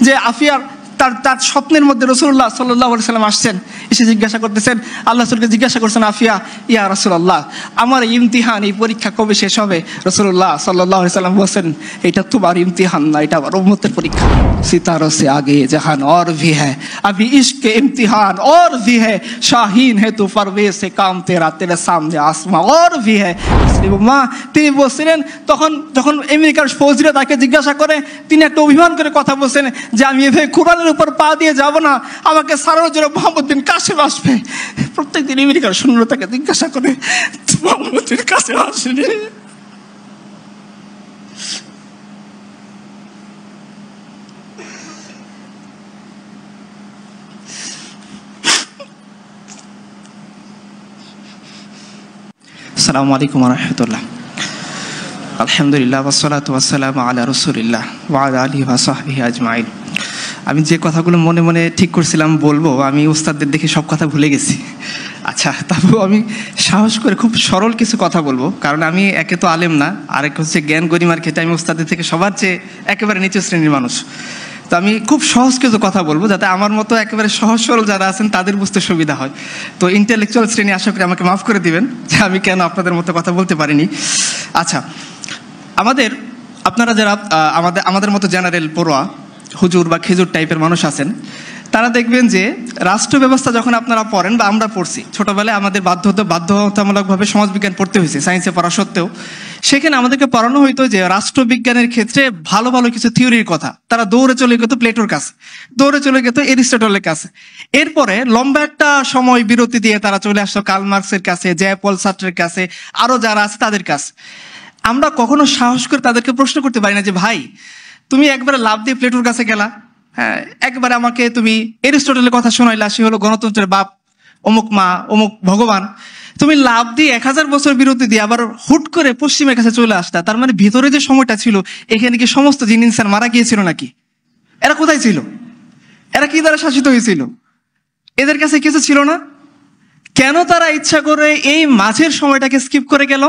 যে আফিয়ার তার স্বপ্নের মধ্যে রাসূলুল্লাহ সাল্লাল্লাহু আলাইহি সাল্লাম আসছেন, এসে জিজ্ঞাসা করতেছেন, আল্লাহ রাসূলকে জিজ্ঞাসা করছেন আফিয়া, ইয়া রাসূলুল্লাহ আমার এই ইমতিহান, এই পরীক্ষা কবে শেষ হবে? রাসূলুল্লাহ সাল্লাল্লাহু আলাইহি সাল্লাম বলেন, এটা তোমার ইমতিহান না, এটা আমার উম্মতের পরীক্ষা। सितारों से आगे जहान और भी है, अभी इश्क के इम्तिहान और भी है, शाहीन है तू परवेज से काम तेरा, तेरे सामने आसमां और भी है। মা তিনি বলছিলেন, তখন যখন আমেরিকার ফৌজিরা তাকে জিজ্ঞাসা করে, তিনি একটা অভিমান করে কথা বলছেন যে আমি এভাবে কোরআনের উপর পা দিয়ে যাব না, আমাকে সারানোর জন্য মোহাম্মদ বিন কাসেম আসবে। প্রত্যেকদিন আমেরিকার সৈন্যরা তাকে জিজ্ঞাসা করে, মোহাম্মদ বিন কাসেম আসেনি। আসসালামু আলাইকুম ওয়া রাহমাতুল্লাহ। আলহামদুলিল্লাহ ওয়াসসালাতু ওয়াসসালামু আলা রাসূলিল্লাহ ওয়া আলা আলিহি ওয়া সাহবিহি আজমাইন। আমি যে কথাগুলো মনে মনে ঠিক করছিলাম বলবো, আমি উস্তাদদের দেখে সব কথা ভুলে গেছি। আচ্ছা, তারপর আমি সাহস করে খুব সরল কিছু কথা বলবো, কারণ আমি একে তো আলেম না, আরেক হচ্ছে জ্ঞান গরিমার ক্ষেত্রে আমি উস্তাদের থেকে সবার চেয়ে একেবারে নিচু শ্রেণীর মানুষ। তো আমি খুব সহজ কিছু কথা বলবো, যাতে আমার মতো একেবারে সহজ সরল যারা আছেন তাদের বুঝতে সুবিধা হয়। তো ইন্টেলেকচুয়াল শ্রেণী আশা করি আমাকে মাফ করে দিবেন যে আমি কেন আপনাদের মতো কথা বলতে পারিনি। আচ্ছা, আপনারা যারা আমাদের মতো জেনারেল পড়ুয়া হুজুর বা খেজুর টাইপের মানুষ আছেন, তারা দেখবেন যে রাষ্ট্র ব্যবস্থা যখন আপনারা পড়েন বা আমরা পড়ছি ছোটবেলায়, আমাদের বাধ্যতামূলকভাবে সমাজবিজ্ঞান পড়তে হয়েছে সায়েন্সে পড়া সত্ত্বেও। সেখানে আমাদেরকে পড়ানো হইতো যে রাষ্ট্রবিজ্ঞানের ক্ষেত্রে ভালো ভালো কিছু থিওরির কথা। তারা দৌড়ে চলে যেত প্লেটোর কাছে, দৌড়ে চলে যেত এরিস্টটলের কাছে। এরপরে লম্বা একটা সময় বিরতি দিয়ে তারা চলে আসতো কার্ল মার্কসের কাছে, জ্যাঁ-পল সার্ত্রের কাছে, আরো যারা আছে তাদের কাছে। আমরা কখনো সাহস করে তাদেরকে প্রশ্ন করতে পারি না যে ভাই তুমি একবারে লাভ দিয়ে প্লেটোর কাছে গেলা, হ্যাঁ একবারে আমাকে তুমি এরিস্টটলের কথা শোনাইলা, সে হলো গণতন্ত্রের বাপ, অমুক মা অমুক ভগবান। তুমি লাভ দিয়ে 1000 বছর বিরতি দিয়ে আবার হুট করে পশ্চিমের কাছে চলে আসতা। তার মানে ভিতরে যে সময়টা ছিল, এখানে কি সমস্ত জিন ইনসান মারা গিয়েছিল নাকি? এরা কোথায় ছিল? এরা কি দ্বারা শাসিত হয়েছিল? এদের কাছে কিছু ছিল না? কেন তারা ইচ্ছা করে এই মাঝের সময়টাকে স্কিপ করে গেল?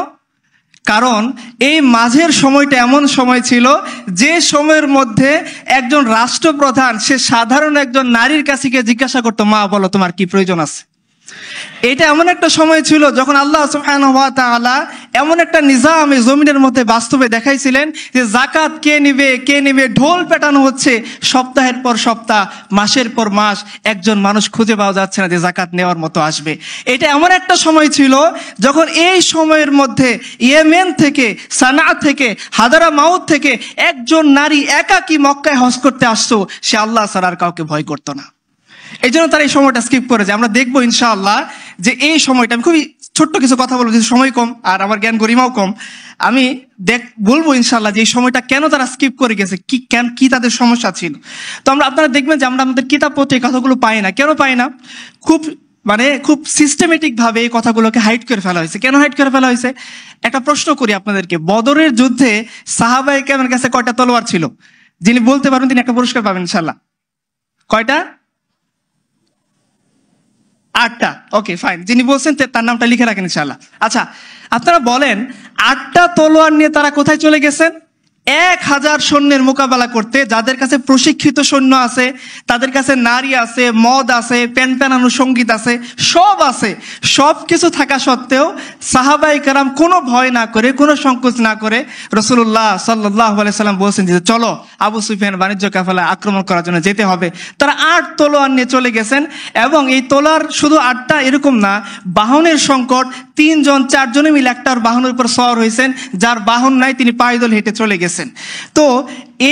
কারণ এই মাঝের সময়টা এমন সময় ছিল যে সময়ের মধ্যে একজন রাষ্ট্রপ্রধান সে সাধারণ একজন নারীর কাছে গিয়ে জিজ্ঞাসা করতো, মা বলো তোমার কি প্রয়োজন আছে। এটা এমন একটা সময় ছিল যখন আল্লাহ সুবহানাহু ওয়া তাআলা এমন একটা নিজাম এই জমিনের মধ্যে বাস্তবে দেখাইছিলেন যে জাকাত কে নিবে ঢোল পেটানো হচ্ছে, সপ্তাহের পর সপ্তাহ, মাসের পর মাস, একজন মানুষ খুঁজে পাওয়া যাচ্ছে না যে জাকাত নেওয়ার মতো আসবে। এটা এমন একটা সময় ছিল যখন এই সময়ের মধ্যে ইয়েমেন থেকে, সানা থেকে, হাদারা মাউত থেকে একজন নারী একাকী মক্কায় হজ করতে আসতো, সে আল্লাহ ছাড়া আর কাউকে ভয় করতো না। এই জন্য তারা এই সময়টা স্কিপ করেছে। আমরা দেখবো ইনশাআল্লাহ যে এই সময়টা, আমি খুবই ছোট্ট কিছু কথা বলবো, যে সময় কম আর আমার জ্ঞান গরিমাও কম, আমি বলবো ইনশাআল্লাহ যে এই সময়টা কেন তারা স্কিপ করে গেছে, কি তাদের সমস্যা ছিল। তো আপনারা দেখবেন যে আমরা আমাদের কিতাব পত্রে এই কথাগুলো পাই না। কেন পাই না? খুব সিস্টেমেটিক ভাবে এই কথাগুলোকে হাইড করে ফেলা হয়েছে। কেন হাইড করে ফেলা হয়েছে? একটা প্রশ্ন করি আপনাদেরকে, বদরের যুদ্ধে সাহাবায়ে কেরামের কাছে কয়টা তলোয়ার ছিল? যিনি বলতে পারবেন তিনি একটা পুরস্কার পাবেন ইনশাআল্লাহ। কয়টা? 8টা। ওকে ফাইন, যিনি বলছেন তার নামটা লিখে রাখেন ইনশাআল্লাহ। আচ্ছা, আপনারা বলেন 8টা তলোয়ার নিয়ে তারা কোথায় চলে গেছেন? 1000 সৈন্যের মোকাবেলা করতে, যাদের কাছে প্রশিক্ষিত সৈন্য আছে, তাদের কাছে নারী আছে, মদ আছে, প্যানপ্যানানো সঙ্গীত আছে, সব আছে। সব কিছু থাকা সত্ত্বেও সাহাবায়ে কেরাম কোনো ভয় না করে, কোনো সংকোচ না করে রাসূলুল্লাহ সাল্লাল্লাহু আলাইহি সাল্লাম বলছেন যে চলো আবু সুফিয়ান বাণিজ্য কাফেলা আক্রমণ করার জন্য যেতে হবে। তারা 8 তলোয়ার নিয়ে চলে গেছেন। এবং এই তলোয়ার শুধু 8টা এরকম না, বাহনের সংকট, 3 জন 4 জনে মিলে একটার বাহনের উপর সওয়ার হয়েছেন, যার বাহন নাই তিনি পায়দল হেঁটে চলে গেছেন। তো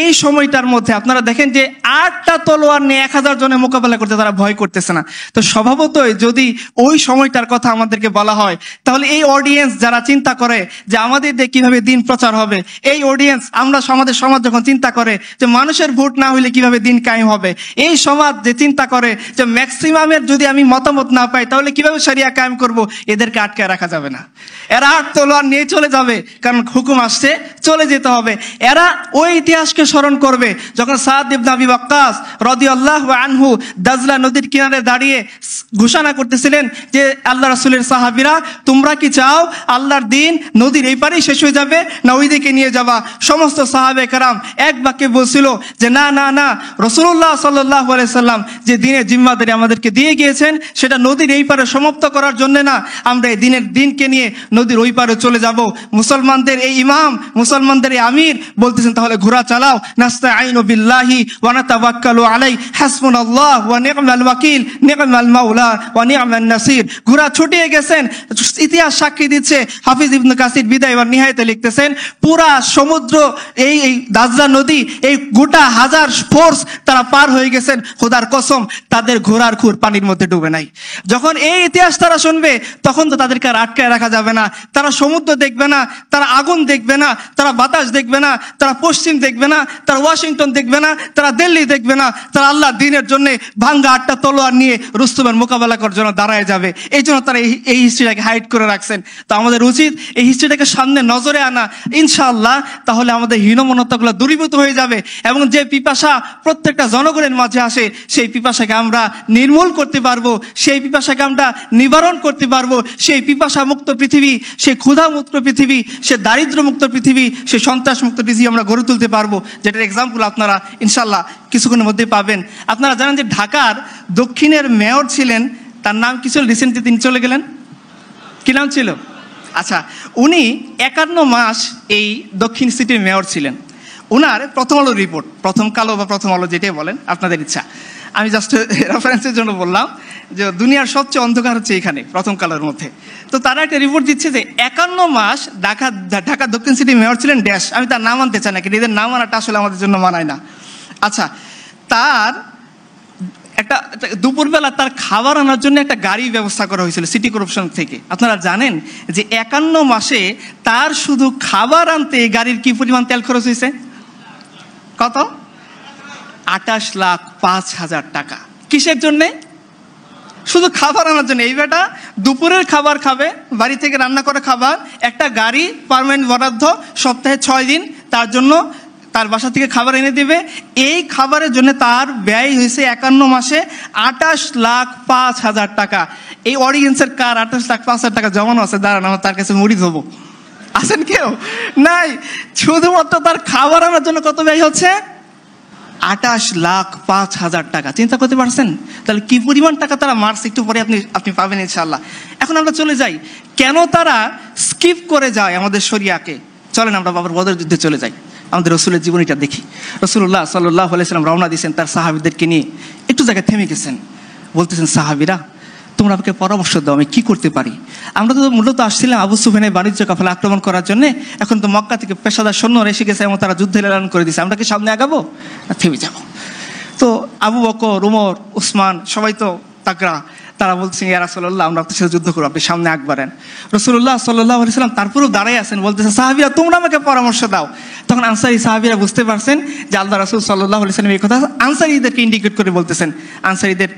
এই সময়টার মধ্যে আপনারা দেখেন যে 8টা তলোয়ার নিয়ে 1000 জনের মোকাবেলা করতে তারা ভয় করতেছে না। তো স্বভাবতই যদি ওই সময়টার কথা আমাদেরকে বলা হয়, তাহলে এই অডিয়েন্স যারা চিন্তা করে যে আমাদের দিয়ে কিভাবে দিন প্রচার হবে, এই অডিয়েন্স আমাদের সমাজ যখন চিন্তা করে যে মানুষের ভোট না হইলে কিভাবে দিন কায়েম হবে, এই সমাজ যে চিন্তা করে যে ম্যাক্সিমামের যদি আমি মতামত না পাই তাহলে কিভাবে শরিয়া কায়েম করব, এদেরকে আটকায় রাখা যাবে না। এরা 8 তলোয়ার নিয়ে চলে যাবে, কারণ হুকুম আসছে, চলে যেতে হবে। এরা ওই ইতিহাস মানুষকে স্মরণ করবে। যখন সাদ ইবনে আবি ওয়াক্কাস রাদিয়াল্লাহু আনহু দাজলা নদীর কিনারে দাঁড়িয়ে ঘোষণা করতেছিলেন যে আল্লাহ রাসূলের সাহাবীরা, তোমরা কি চাও আল্লাহর দিন নদীর এই পারেই শেষ হয়ে যাবে না ওইদিকে নিয়ে যাবা? সমস্ত সাহাবে কেরাম এক বাক্যে বলছিল যে না না না, রাসূলুল্লাহ সাল্লাল্লাহু আলাইহি সাল্লাম যে দিনের জিম্মাদারি আমাদেরকে দিয়ে গিয়েছেন সেটা নদীর এই পারে সমাপ্ত করার জন্য না, আমরা এই দিনকে নিয়ে নদীর ওই পারে চলে যাব। মুসলমানদের এই ইমাম, মুসলমানদের এই আমির বলতেছেন তাহলে ঘোড়া চালাও, নাস্তাঈনু বিল্লাহি ওয়া নাতাওয়াক্কালু আলাইহি হাসবুনাল্লাহ ওয়া নি'মাল ওয়াকিল নি'মাল মাওলা ওয়া নি'মান নাসির। ঘোড়া ছুটিয়ে গেছেন। ইতিহাস সাক্ষী দিচ্ছে, হাফিজ ইবনে কাসির বিদায় ওয়া নিহায়াতে লিখতেছেন, পুরা সমুদ্র এই দাজলা নদী এই গোটা হাজার ফোর্স তারা পার হয়ে গেছেন, খোদার কসম তাদের ঘোড়ার খুর পানির মধ্যে ডুবে নাই। যখন এই ইতিহাস তারা শুনবে তখন তো তাদেরকে আর আটকায় রাখা যাবে না। তারা সমুদ্র দেখবে না, তারা আগুন দেখবে না, তারা বাতাস দেখবে না, তারা পশ্চিম দেখবে না, তারা ওয়াশিংটন দেখবে না, তারা দিল্লি দেখবে না, তারা আল্লাহ দিনের জন্য ভাঙ্গা 8টা তলোয়ার নিয়ে রুস্তমের মোকাবেলা করার জন্য দাঁড়ায় যাবে। এই জন্য তারা এই হিস্ট্রিটাকে হাইড করে রাখছেন। তো আমাদের উচিত এই হিস্ট্রিটাকে সামনে নজরে আনা ইনশাআল্লাহ, তাহলে আমাদের হীনমন্যতাগুলো দূরীভূত হয়ে যাবে এবং যে পিপাসা প্রত্যেকটা জনগণের মাঝে আসে সেই পিপাসাকে আমরা নির্মূল করতে পারবো, সেই পিপাসাকে আমরা নিবারণ করতে পারবো। সেই পিপাসা মুক্ত পৃথিবী, সেই ক্ষুধা মুক্ত পৃথিবী, সে দারিদ্র মুক্ত পৃথিবী, সে সন্ত্রাস মুক্ত পৃথিবী আমরা গড়ে তুলতে পারবো, যেটার এক্সাম্পল আপনারা ইনশাল্লাহ কিছুক্ষণের মধ্যে পাবেন। আপনারা জানেন যে ঢাকার দক্ষিণের মেয়র ছিলেন, তার নাম কি ছিল? রিসেন্টলি তিনি চলে গেলেন, কি নাম ছিল? আচ্ছা, উনি 51 মাস এই দক্ষিণ সিটির মেয়র ছিলেন। ওনার প্রথম আলো রিপোর্ট, প্রথম কালো বা প্রথম আলো যেটাই বলেন আপনাদের ইচ্ছা, আমি জাস্ট রেফারেন্সের জন্য বললাম যে দুনিয়ার সবচেয়ে অন্ধকার হচ্ছে এখানে প্রথম কালোর মধ্যে। তো তারা একটা রিপোর্ট দিচ্ছে যে 51 মাস ঢাকা দক্ষিণ সিটি মেয়র ছিলেন ড্যাশ, আমি তার নাম আনতে চাই না, কিন্তু এদের নাম আনাটা আসলে আমাদের জন্য মানায় না। আচ্ছা, তার একটা দুপুরবেলা তার খাবার আনার জন্য একটা গাড়ি ব্যবস্থা করা হয়েছিল সিটি কর্পোরেশন থেকে। আপনারা জানেন যে 51 মাসে তার শুধু খাবার আনতে গাড়ির কি পরিমাণ তেল খরচ হয়েছে? কত? 28,05,000 টাকা। কিসের জন্যে? শুধু খাবার আনার জন্য। এই বেটা দুপুরের খাবার খাবে, বাড়ি থেকে রান্না করে খাবার, একটা গাড়ি পার্মানেন্ট বরাদ্দ, সপ্তাহে 6 দিন তার জন্য তার বাসা থেকে খাবার এনে দেবে। এই খাবারের জন্য তার ব্যয় হয়েছে 51 মাসে 28,05,000 টাকা। এই অডিয়েন্সের কার 28,05,000 টাকা জমানো আছে? দাঁড়ান, আমার তার কাছে মুড়ি ধোবো। আছেন কেউ? নাই। শুধুমাত্র তার খাবার আনার জন্য কত ব্যয় হচ্ছে? 28,05,000 টাকা। চিন্তা করতে পারছেন তাহলে কি পরিমাণ টাকা তারা মার্কস? একটু পরে আপনি পাবেন ইনশাআল্লাহ। এখন আমরা চলে যাই, কেন তারা স্কিপ করে যায় আমাদের শরিয়াকে? চলেন আমরা বাবার বদর যুদ্ধে চলে যাই, আমাদের রসুলের জীবনীটা দেখি। রাসূলুল্লাহ সাল্লাল্লাহু আলাইহি সাল্লাম রওনা দিয়েছেন তার সাহাবীদেরকে নিয়ে, একটু জায়গায় থেমে গেছেন, বলতেছেন সাহাবীরা তোমরা আমাকে পরামর্শ দাও, আমি কি করতে পারি? আমরা তো মূলত আসছিলাম আবু সুফিয়ানের বাণিজ্য কাফেলা আক্রমণ করার জন্য, এখন তো মক্কা থেকে পেশাদার সৈন্য এসে গেছে এবং তারা যুদ্ধের এলান করে দিয়েছে, আমরা কি সামনে আগাবো না থেমে যাবো? তো আবু বকর, উমর, উসমান সবাই তো তাকড়া, তারা বলছেন ইয়া রাসূলুল্লাহ আমরা আপনার সাথে যুদ্ধ করবো, আপনি সামনে আগবাড়েন। রাসূলুল্লাহ সাল্লাল্লাহু আলাইহি সাল্লাম তারপরেও দাঁড়াই আছেন, বলতেছে সাহাবীরা তোমরা আমাকে পরামর্শ দাও। তখন আনসারী সাহাবীরা বুঝতে পারছেন যে আল্লাহ রাসূল সাল্লাল্লাহু আলাইহি সাল্লাম এই কথা আনসারীদেরকে ইন্ডিকেট করে বলতেছেন। আনসারীদের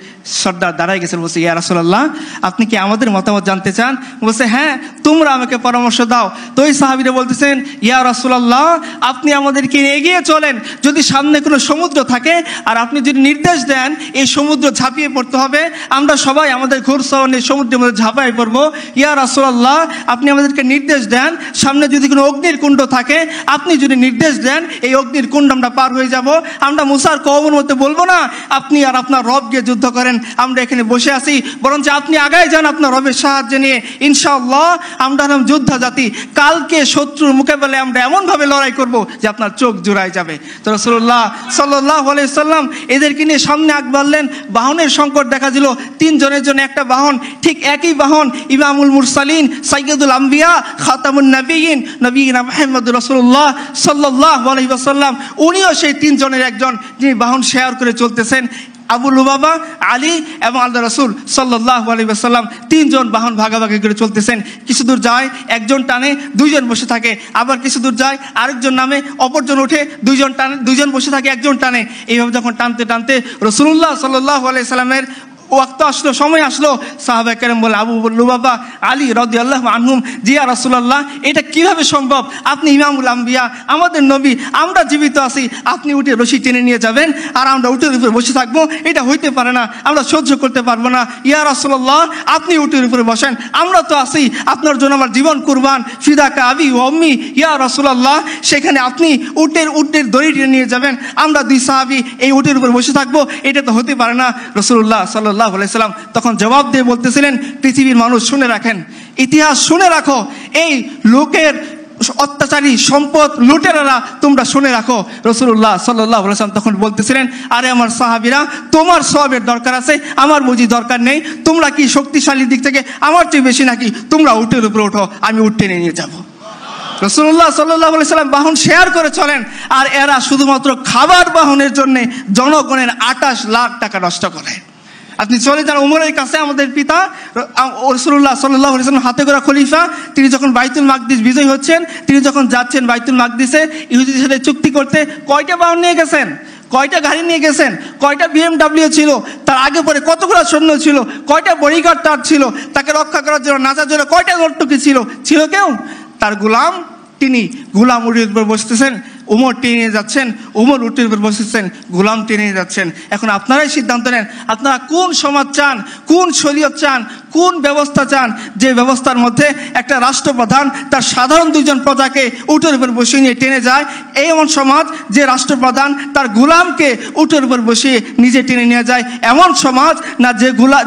সর্দার দাঁড়াই গেছেন, বলছে ইয়া রাসূলুল্লাহ আপনি কি আমাদের মতামত জানতে চান? বলছে হ্যাঁ, তোমরা আমাকে পরামর্শ দাও। তো ওই সাহাবীরা বলতেছেন ইয়া রাসূলুল্লাহ আপনি আমাদেরকে এগিয়ে চলেন, যদি সামনে কোনো সমুদ্র থাকে আর আপনি যদি নির্দেশ দেন এই সমুদ্র ঝাঁপিয়ে পড়তে হবে, আমরা সবাই আমাদের ঘোড়সওয়ার নিয়ে সমুদ্রের মধ্যে ঝাঁপাই পড়বো। ইয়া রাসূলুল্লাহ আপনি আমাদেরকে নির্দেশ দেন, সামনে যদি কোনো অগ্নির কুণ্ড থাকে আপনি যদি নির্দেশ দেন এই অগ্নির কুণ্ড আমরা পার হয়ে যাব। আমরা মুসার কওমের মধ্যে বলবো না আপনি আর আপনার রব গিয়ে যুদ্ধ করেন, আমরা এখানে বসে আছি, বরঞ্চ আপনি আগায় যান আপনার রবের সাহায্য নিয়ে। ইনশাআল্লাহ আমরা হলাম যোদ্ধা জাতি, কালকে শত্রুর মোকাবেলায় আমরা এমনভাবে লড়াই করব যে আপনার চোখ জুড়ায় যাবে। তো রাসূলুল্লাহ সাল্লাল্লাহু আলাইহি সাল্লাম এদেরকে নিয়ে সামনে আগ বাড়লেন। বাহনের সংকট দেখা দিল, 3 জনের জন্য একটা বাহন, ঠিক একই বাহন ইমামুল মুরসালিন সাইয়্যিদুল আম্বিয়া খাতামুন নবিয়্যিন নবিয়িনা মুহাম্মদুর রাসূলুল্লাহ সাল্লাল্লাহু আলাইহি ওয়াসাল্লাম, উনিও সেই 3 জনের একজন যিনি বাহন শেয়ার করে চলতেছেন। আবু লুবাবা, আলী এবং আল্লাহ রাসূল সাল্লাল্লাহু আলাইহি ওয়াসাল্লাম 3 জন বাহন ভাগাভাগি করে চলতেছেন। কিছু দূর যায় একজন টানে, 2 জন বসে থাকে, আবার কিছু দূর যায় আরেকজন নামে, অপরজন ওঠে, 2 জন টানে, 2 জন বসে থাকে, একজন টানে। এইভাবে যখন টানতে টানতে রাসূলুল্লাহ সাল্লাল্লাহু আলাইহি সাল্লামের ওয়াক্ত আসলো, সময় আসলো, সাহাবায়ে কেরাম বলে আবু লুবাবা আলী রাদিয়াল্লাহু আনহুম, জি ইয়া রাসূলুল্লাহ এটা কিভাবে সম্ভব? আপনি ইমামুল আম্বিয়া, আমাদের নবী, আমরা জীবিত আছি, আপনি উঠে রশি টেনে নিয়ে যাবেন আর আমরা উটের উপরে বসে থাকবো, এটা হইতে পারে না, আমরা সহ্য করতে পারবো না। ইয়া রাসূলুল্লাহ আপনি উটের উপরে বসেন, আমরা তো আছি, আপনার জন্য আমার জীবন কুরবান, ফিদাকা আবি ওয়া উম্মি ইয়া রাসূলুল্লাহ, সেখানে আপনি উটের দড়ি টেনে নিয়ে যাবেন, আমরা দুই সাহাবী এই উটের উপরে বসে থাকবো, এটা তো হতে পারে না। রাসূলুল্লাহ সাল্লাল্লাহু আলাইহি সাল্লাম তখন জবাব দিয়ে বলতেছিলেন, পৃথিবীর মানুষ শুনে রাখেন, ইতিহাস শুনে রাখো, এই লোকের অত্যাচারী সম্পদ লুটেরারা তোমরা শুনে রাখো। রাসূলুল্লাহ সাল্লাল্লাহু আলাইহি ওয়াসাল্লাম তখন বলতেছিলেন, আরে আমার সাহাবীরা, তোমার সওয়াবের দরকার আছে, আমার বুঝি দরকার নেই, তোমরা কি শক্তিশালীর দিক থেকে আমার চেয়ে বেশি নাকি? তোমরা উটের উপরে ওঠো, আমি উট টেনে নিয়ে যাবো। রাসূলুল্লাহ সাল্লাল্লাহু আলাইহি ওয়াসাল্লাম বাহন শেয়ার করে চলেন, আর এরা শুধুমাত্র খাবার বাহনের জন্য জনগণের 28 লাখ টাকা নষ্ট করে। আপনি চলে যান উমরের কাছে, আমাদের পিতা রাসূলুল্লাহ সাল্লাল্লাহু আলাইহি ওয়াসাল্লাম হাতে করা খলিফা, তিনি যখন বাইতুল মাকদিস বিজয় হচ্ছেন, তিনি যখন যাচ্ছেন বাইতুল মাকদিসে ইহুদিদের সাথে চুক্তি করতে, কয়টা বাহন নিয়ে গেছেন? কয়টা গাড়ি নিয়ে গেছেন? কয়টা BMW ছিল? তার আগে পরে কতগুলো সৈন্য ছিল? কয়টা বডিগার্ড তার ছিল? তাকে রক্ষা করার জন্য, নাচার জন্য কয়টা নর্তকী ছিল? ছিল কেউ? তার গোলাম, তিনি গোলাম উটের উপর বসতেছেন, উমর টেনে নিয়ে যাচ্ছেন, উমর উটের উপর বসেছেন, গোলাম টেনে নিয়ে যাচ্ছেন। এখন আপনারাই সিদ্ধান্ত নেন, আপনারা কোন সমাজ চান, কোন শরীয়ত চান, কোন ব্যবস্থা চান, যে ব্যবস্থার মধ্যে একটা রাষ্ট্রপ্রধান তার সাধারণ দুইজন প্রজাকে উটের উপর বসিয়ে নিয়ে টেনে যায়, এই এমন সমাজ যে রাষ্ট্রপ্রধান তার গোলামকে উটের উপর বসিয়ে নিজে টেনে নিয়ে যায়, এমন সমাজ না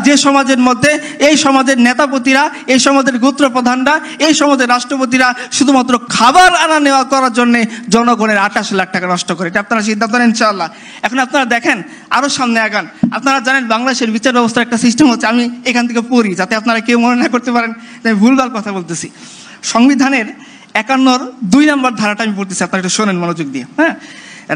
যে সমাজের মধ্যে এই সমাজের নেতাপতিরা, এই সমাজের গোত্র প্রধানরা, এই সমাজের রাষ্ট্রপতিরা শুধুমাত্র খাবার আনা নেওয়া করার জন্য জনগণের 28 লাখ টাকা নষ্ট করে। এটা আপনারা সিদ্ধান্ত নেন ইনশাআল্লাহ। এখন আপনারা দেখেন, আরো সামনে আগান। আপনারা জানেন বাংলাদেশের বিচার ব্যবস্থার একটা সিস্টেম হচ্ছে, আমি এখান থেকে পড়ি যাতে আপনারা কেউ মনে না করতে পারেন যে আমি ভুলভাল কথা বলতেছি। সংবিধানের 51 2 নম্বর ধারাটা আমি পড়তেছি, আপনারা একটু শোনেন মনোযোগ দিয়ে। হ্যাঁ,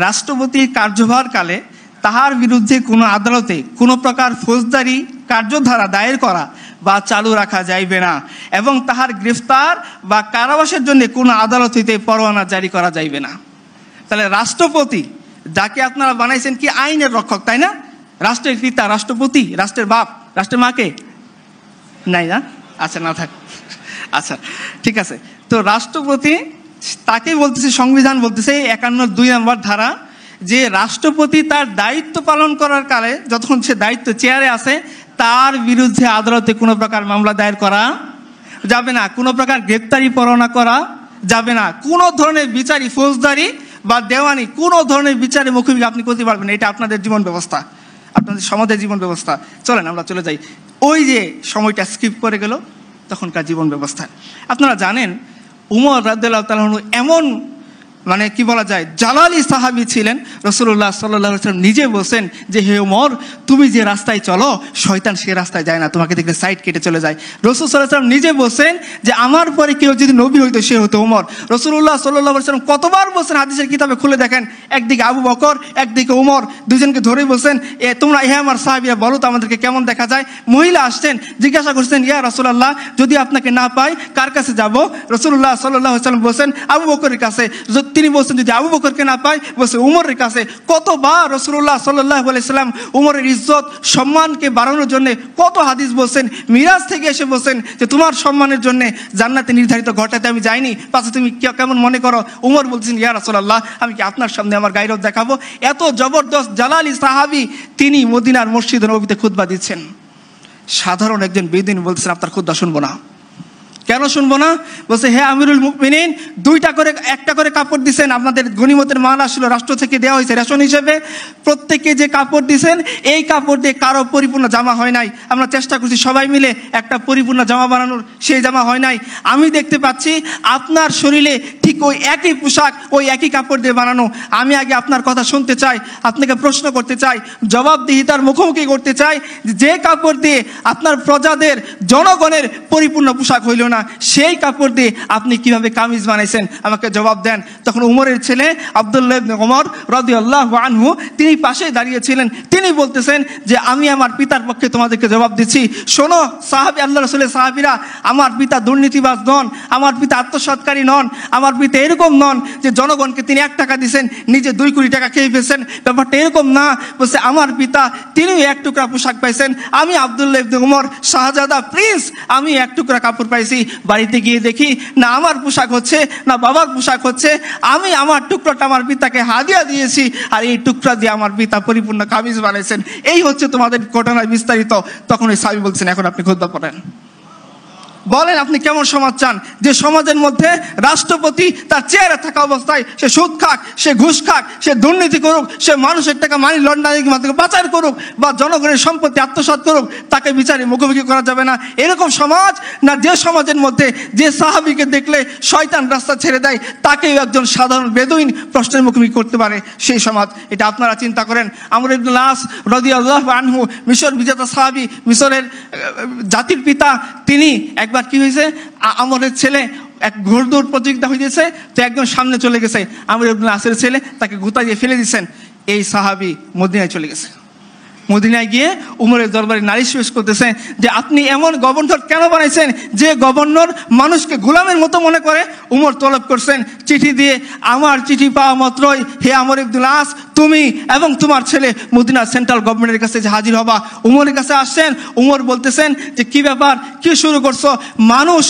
রাষ্ট্রপতির কার্যভার কালে তাহার বিরুদ্ধে কোনো আদালতে কোনো প্রকার ফৌজদারি কার্যধারা দায়ের করা বা চালু রাখা যাইবে না, এবং তাহার গ্রেফতার বা কারাবাসের জন্য কোনো আদালত হইতে পরোয়ানা জারি করা যাইবে না। তাহলে রাষ্ট্রপতি, যাকে আপনারা বানাইছেন কি আইনের রক্ষক, তাই না? রাষ্ট্রের পিতা রাষ্ট্রপতি, রাষ্ট্রের বাপ, রাষ্ট্রের মাকে নাই না? আচ্ছা, না থাক, আচ্ছা ঠিক আছে। তো রাষ্ট্রপতি, তাকে বলতেছে, সংবিধান বলতেছে 51 2 নম্বর ধারা, যে রাষ্ট্রপতি তার দায়িত্ব পালন করার কালে, যতক্ষণ সে দায়িত্ব চেয়ারে আছে, তার বিরুদ্ধে আদালতে কোনো প্রকার মামলা দায়ের করা যাবে না, কোনো প্রকার গ্রেপ্তারি পরোয়ানা করা যাবে না, কোনো ধরনের বিচারি, ফৌজদারি বা দেওয়ানি, কোনো ধরনের বিচারে মুখোমুখি আপনি করতে পারবেন না। এটা আপনাদের জীবন ব্যবস্থা, আপনাদের সমাজের জীবন ব্যবস্থা। চলেন আমরা চলে যাই, ওই যে সময়টা স্কিপ করে গেল তখনকার জীবন ব্যবস্থা। আপনারা জানেন উমর রাদিয়াল্লাহু তাআলা আনহু এমন, মানে কি বলা যায়, জালালি সাহাবী ছিলেন। রাসূলুল্লাহ সাল্লাল্লাহু আলাইহি ওয়াসাল্লাম নিজে বলছেন যে, হে ওমর, তুমি যে রাস্তায় চলো শয়তান সে রাস্তায় যায় না, তোমাকে দেখলে সাইড কেটে চলে যায়। রাসূল সাল্লাল্লাহু আলাইহি ওয়াসাল্লাম নিজে বলছেন যে আমার পরে কেউ যদি নবী হইতো সে হতো ওমর। রাসূলুল্লাহ সাল্লাল্লাহু আলাইহি ওয়াসাল্লাম কতবার বলছেন, হাদিসের কিতাবে খুলে দেখেন, একদিকে আবু বকর, একদিকে ওমর, দুজনকে ধরে বলছেন, তোমরা হে আমার সাহাবীরা বলো তো আমাদেরকে কেমন দেখা যায়। মহিলা আসছেন, জিজ্ঞাসা করছেন, ইয়া রাসূলুল্লাহ, যদি আপনাকে না পাই কার কাছে যাব? রাসূলুল্লাহ সাল্লাল্লাহু আলাইহি ওয়াসাল্লাম বলছেন আবু বকরের কাছে। তিনি বলছেন যদি আবু বকরকে না পাই, বলছে উমরের কাছে। কতবার রাসূলুল্লাহ সাল্লাল্লাহু আলাইহি ওয়াসাল্লাম উমরের ইজ্জত সম্মানকে বাড়ানোর জন্য কত হাদিস বলছেন, মিরাজ থেকে এসে বলছেন যে তোমার সম্মানের জন্য জান্নাতে নির্ধারিত ঘরটাতে আমি যাইনি, পাশে তুমি কেমন মনে করো? উমর বলছেন, ইয়া রাসূলুল্লাহ, আমি কি আপনার সামনে আমার গায়রত দেখাবো? এত জবরদস্ত জালালি সাহাবী, তিনি মদিনার মসজিদে নববীতে খুতবা দিচ্ছেন। সাধারণ একজন বেদুইন বলছেন আপনার খুতবা শুনবো না। কেন শুনবো না? বলছে, হে আমিরুল মুমিনিন, একটা করে কাপড় দিছেন, আপনাদের গনিমতের মাল আসলো, রাষ্ট্র থেকে দেওয়া হয়েছে রেশন হিসেবে, প্রত্যেককে যে কাপড় দিছেন এই কাপড় দিয়ে কারো পরিপূর্ণ জামা হয় নাই। আমরা চেষ্টা করছি সবাই মিলে একটা পরিপূর্ণ জামা বানানোর, সেই জামা হয় নাই। আমি দেখতে পাচ্ছি আপনার শরীরে ঠিক ওই একই পোশাক, ওই একই কাপড় দিয়ে বানানো। আমি আগে আপনার কথা শুনতে চাই, আপনাকে প্রশ্ন করতে চাই, জবাবদিহিতার মুখোমুখি করতে চাই, যে কাপড় দিয়ে আপনার প্রজাদের, জনগণের পরিপূর্ণ পোশাক হইল না, না, সেই কাপড় দিয়ে আপনি কিভাবে কামিজ বানাইছেন আমাকে জবাব দেন। তখন উমরের ছেলে আব্দুল্লাহ ইবনে ওমর রাদিয়াল্লাহু আনহু তিনি পাশে দাঁড়িয়েছিলেন, তিনি বলতেছেন যে আমি আমার পিতার পক্ষে তোমাদেরকে জবাব দিচ্ছি। শোনো সাহাবী, আল্লাহ রাসূলের সাহাবীরা, আমার পিতা দুর্নীতিবাজ নন, আমার পিতা আত্মসৎকারী নন, আমার পিতা এরকম নন যে জনগণকে তিনি 1 টাকা দিয়েছেন নিজে 2 কোটি টাকা খেয়ে ফেলছেন, ব্যাপারটা এরকম না। বলছে আমার পিতা তিনিও 1 টুকরা পোশাক পাইছেন, আমি আব্দুল্লাহ ইবনে ওমর শাহজাদা প্রিন্স আমি 1 টুকরা কাপড় পাইছি। বাড়িতে গিয়ে দেখি না আমার পোশাক হচ্ছে না বাবার পোশাক হচ্ছে, আমি আমার টুকরাটা আমার পিতাকে হাদিয়া দিয়েছি, আর এই টুকরা দিয়ে আমার পিতা পরিপূর্ণ কামিজ বানাইছেন। এই হচ্ছে তোমাদের ঘটনায় বিস্তারিত। তখন ওই সাহাবী বলছেন এখন আপনি খুতবা পড়েন, বলেন আপনি কেমন সমাজ চান, যে সমাজের মধ্যে রাষ্ট্রপতি তার চেয়ারে থাকা অবস্থায় সে সুদ খাক, সে ঘুষ খাক, সে দুর্নীতি করুক, সে মানুষের টাকা মানি লন্ডারিং মাধ্যমে পাচার করুক বা জনগণের সম্পত্তি আত্মসাৎ করুক, তাকে বিচারে মুখোমুখি করা যাবে না, এরকম সমাজ? না যে সমাজের মধ্যে যে সাহাবীকে দেখলে শয়তান রাস্তা ছেড়ে দেয় তাকেও একজন সাধারণ বেদুইন প্রশ্নের মুখোমুখি করতে পারে, সেই সমাজ? এটা আপনারা চিন্তা করেন। আমর ইবনে আস রাদিয়াল্লাহু আনহু মিশর বিজেতা সাহাবী, মিশরের জাতির পিতা, তিনি একবার কি হয়েছে, আমরের ছেলে এক ঘোড়দৌড় প্রতিযোগিতা হয়েছে, তো একজন সামনে চলে গেছে, আমর ইবনে আসের ছেলে তাকে গুতাইয়ে ফেলে দিচ্ছেন। এই সাহাবী মদিনায় চলে গেছে, মদিনায় গিয়ে উমরের দরবারে নালিশ পেশ করতেছে যে আপনি এমন গভর্নর কেন বানাইছেন যে গভর্নর মানুষকে গোলামের মতো মনে করে। উমর তলব করছেন চিঠি দিয়ে, আমার চিঠি পাওয়া মাত্রই হে আমর ইবনে আস তুমি এবং তোমার ছেলে মদিনা সেন্ট্রাল গভর্নমেন্টের কাছে হাজির হবা। উমরের কাছে আসছেন, উমর বলতেছেন যে কি ব্যাপার, কি শুরু করছো? মানুষ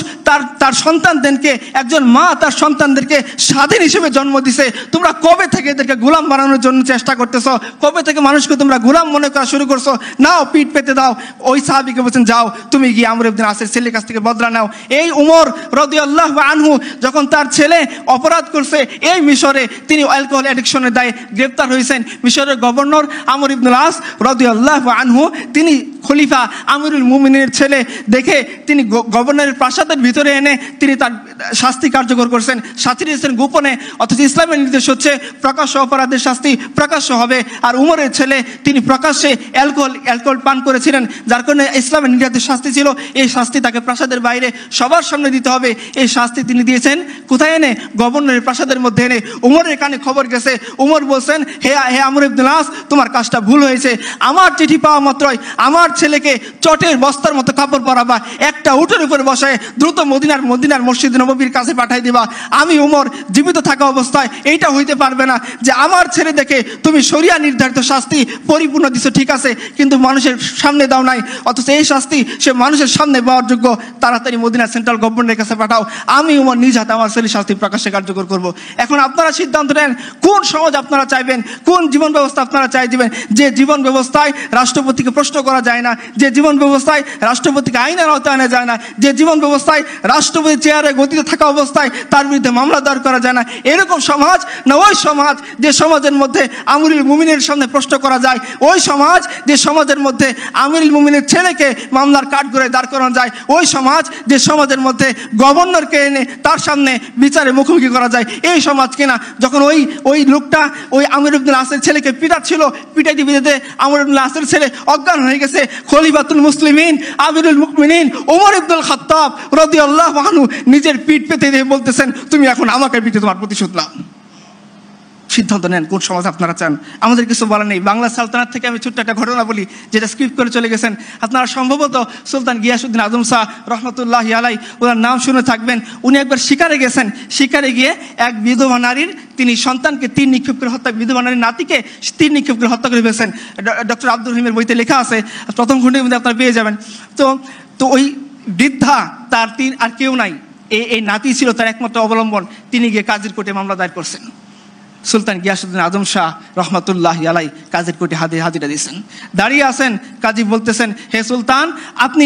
তার সন্তানদেরকে, একজন মা তার সন্তানদেরকে স্বাধীন হিসেবে জন্ম দিছে, তোমরা কবে থেকে এদেরকে গোলাম বানানোর জন্য চেষ্টা করতেছো? কবে থেকে মানুষকে তোমরা গোলাম মনে করা শুরু করছো? নাও পিঠ পেতে দাও। ওই সাহাবীকে বলছেন যাও তুমি গিয়ে আমর ইবনে আসের ছেলের কাছ থেকে বদলা নাও। এই উমর রাদিয়াল্লাহু আনহু যখন তার ছেলে অপরাধ করছে এই মিশরে, তিনি অ্যালকোহল অ্যাডিকশনের দায়ে গ্রেপ্তার হয়েছেন। মিশরের গভর্নর আমর ইবনে আস রাদিয়াল্লাহু আনহু তিনি খলিফা আমিরুল মুমিনের ছেলে দেখে তিনি গভর্নরের প্রাসাদের ভিতরে এনে তিনি তার শাস্তি কার্যকর করছেন, শাস্তি দিয়েছেন গোপনে, অথচ ইসলামের নির্দেশ হচ্ছে প্রকাশ্য অপরাধের শাস্তি প্রকাশ্য হবে। আর উমরের ছেলে তিনি প্রকাশ্যে অ্যালকোহল পান করেছিলেন, যার কারণে ইসলামের নির্দেশ শাস্তি ছিল এই শাস্তি তাকে প্রাসাদের বাইরে সবার সামনে দিতে হবে। এই শাস্তি তিনি দিয়েছেন কোথায় এনে? গভর্নরের প্রাসাদের মধ্যে এনে। উমরের কানে খবর গেছে, উমর বলছেন হে আমর ইবনে আস তোমার কাজটা ভুল হয়েছে, আমার চিঠি পাওয়া মাত্রই আমার ছেলেকে চটের বস্তার মতো কাপড় পরাবা, একটা উটের উপরে বসায় দ্রুত মদিনার মসজিদ নববীর কাছে পাঠাই দিবা। আমি উমর জীবিত থাকা অবস্থায় এইটা হইতে পারবে না যে আমার ছেলে দেখে তুমি শরিয়া নির্ধারিত শাস্তি পরিপূর্ণ দিছো, ঠিক আছে, কিন্তু মানুষের সামনে দাও নাই, অথচ এই শাস্তি সে মানুষের সামনে পাওয়ার যোগ্য, তাড়াতাড়ি মদিনা সেন্ট্রাল গভর্নমেন্টের কাছে পাঠাও, আমি উমর নিজ হাতে আমার ছেলের শাস্তি প্রকাশ্যে কার্যকর করব। এখন আপনারা সিদ্ধান্ত নেন কোন সমাজ আপনারা চাইবেন, কোন জীবন ব্যবস্থা আপনারা চাই দিবেন। যে জীবন ব্যবস্থায় রাষ্ট্রপতিকে প্রশ্ন করা যায় না, যে জীবন ব্যবস্থায় রাষ্ট্রপতিকে আইনের আওতায় আনা যায় না, যে জীবন ব্যবস্থায় রাষ্ট্রপতি চেয়ারে গতিতে থাকা অবস্থায় তার বিরুদ্ধে মামলা দায়ের করা যায় না, এরকম সমাজ? না ওই সমাজ যে সমাজের মধ্যে আমিরুল মুমিনের সামনে প্রশ্ন করা যায়, ওই সমাজ যে সমাজের মধ্যে আমিরুল মুমিনের ছেলেকে মামলার কাঠগড়ায় দাঁড় করানো যায়, ওই সমাজ যে সমাজের মধ্যে গভর্নরকে এনে তার সামনে বিচারে মুখোমুখি করা যায়, এই সমাজ কিনা? যখন ওই লোকটা ওই আমর ইবনে আসের ছেলেকে পিটাচ্ছিল, পিটাইতে পিটাইতে আমর ইবনে আসের ছেলে অজ্ঞান হয়ে গেছে, খলিফাতুল মুসলিমিন আমিরুল মুমিনিন ওমর ইবনুল খাত্তাব রাদিয়াল্লাহু আনহু নিজের পিঠ পেতে দিয়ে বলতেছেন তুমি এখন আমাকে পিটে তোমার প্রতিশোধ নাও। সিদ্ধান্ত নেন কোন সমাজ আপনারা চান। আমাদের কিছু বলার নেই। বাংলা সালতানাত থেকে আমি ছোট্ট একটা ঘটনা বলি যেটা স্ক্রিপ্ট করে চলে গেছেন আপনারা, সম্ভবত সুলতান গিয়াসউদ্দিন আজম শাহ রহমতুল্লাহি আলাই ওনার নাম শুনে থাকবেন। উনি একবার শিকারে গেছেন, শিকারে গিয়ে এক বিধবা নারীর তিনি সন্তানকে তীর নিক্ষেপ করে হত্যা, বিধবা নারীর নাতিকে তীর নিক্ষেপ করে হত্যা করে ফেলেছেন। ডক্টর আব্দুর রহিমের বইতে লেখা আছে, প্রথম খণ্ডের মধ্যে আপনারা পেয়ে যাবেন। তো ওই বৃদ্ধা তার তীর আর কেউ নাই, এই নাতি ছিল তার একমাত্র অবলম্বন, তিনি গিয়ে কাজীর কোর্টে মামলা দায়ের করছেন। সুলতান গিয়াসউদ্দিন আজম শাহ রহমতুল্লাহি আলাই কাজীর কোর্টে হাজিরা দিয়েছেন, দাঁড়িয়ে আছেন। কাজী বলতেছেন হে সুলতান, আপনি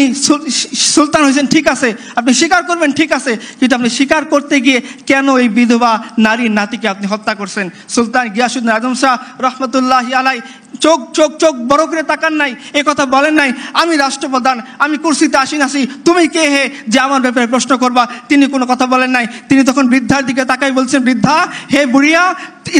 সুলতান হয়েছেন ঠিক আছে, আপনি স্বীকার করবেন ঠিক আছে, কিন্তু আপনি স্বীকার করতে গিয়ে কেন এই বিধবা নারীর নাতিকে আপনি হত্যা করছেন? সুলতান গিয়াসউদ্দিন আজম শাহ রহমতুল্লাহি আলাই চোখ চোখ চোখ বড় করে তাকান নাই, এ কথা বলেন নাই আমি রাষ্ট্রপ্রধান, আমি কুরসিতে আসীন আছি, তুমি কে হে যে আমার ব্যাপারে প্রশ্ন করবা। তিনি কোনো কথা বলেন নাই। তিনি তখন বৃদ্ধার দিকে তাকাই বলছেন, বৃদ্ধা হে বুড়িয়া,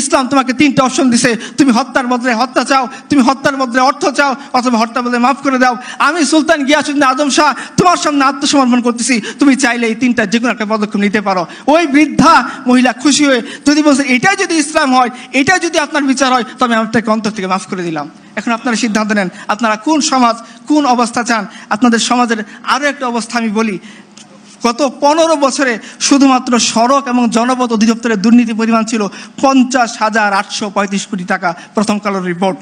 ইসলাম তোমাকে 3টা অপশন দিছে, তুমি হত্যার বদলে হত্যা চাও, তুমি হত্যার বদলে অর্থ চাও, অথবা হত্যার বদলে মাফ করে দাও। আমি সুলতান গিয়াসউদ্দিন আজম শাহ তোমার সামনে আত্মসমর্পণ করতেছি, তুমি চাইলে এই 3টার যে কোনো একটা পদক্ষেপ নিতে পারো। ওই বৃদ্ধা মহিলা খুশি হয়ে যদি বলছেন এটাই যদি ইসলাম হয়, এটাই যদি আপনার বিচার হয়, তবে আমি আপনাকে অন্তর থেকে মাফ করে দিলাম। এখন আপনারা সিদ্ধান্ত নেন আপনারা কোন সমাজ, কোন অবস্থা চান। আপনাদের সমাজের আরও একটা অবস্থা আমি বলি, গত 15 বছরে শুধুমাত্র সড়ক এবং জনপথ অধিদপ্তরের দুর্নীতি পরিমাণ ছিল 50,835 কোটি টাকা। প্রথম কালোর রিপোর্ট।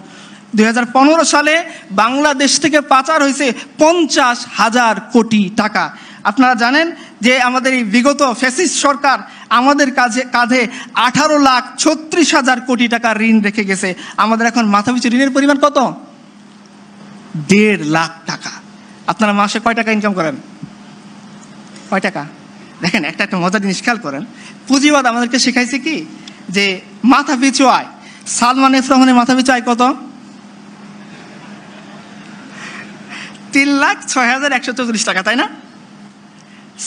2015 সালে বাংলাদেশ থেকে পাচার হয়েছে 50,000 কোটি টাকা। আপনারা জানেন যে আমাদের এই বিগত ফ্যাসিস্ট সরকার আমাদের কাঁধে 18,36,000 কোটি টাকা ঋণ রেখে গেছে। আমাদের এখন মাথাপিছু ঋণের পরিমাণ কত? 1.5 লাখ টাকা। আপনারা মাসে কয় টাকা ইনকাম করেন? কয় টাকা? দেখেন একটা মজার জিনিস খেয়াল করেন, পুঁজিবাদ আমাদেরকে শেখাইছে কি যে মাথাপিছু আয়। সালমান এফ রহমানের মাথাপিছু আয় কত? 3,06,134 টাকা, তাই না?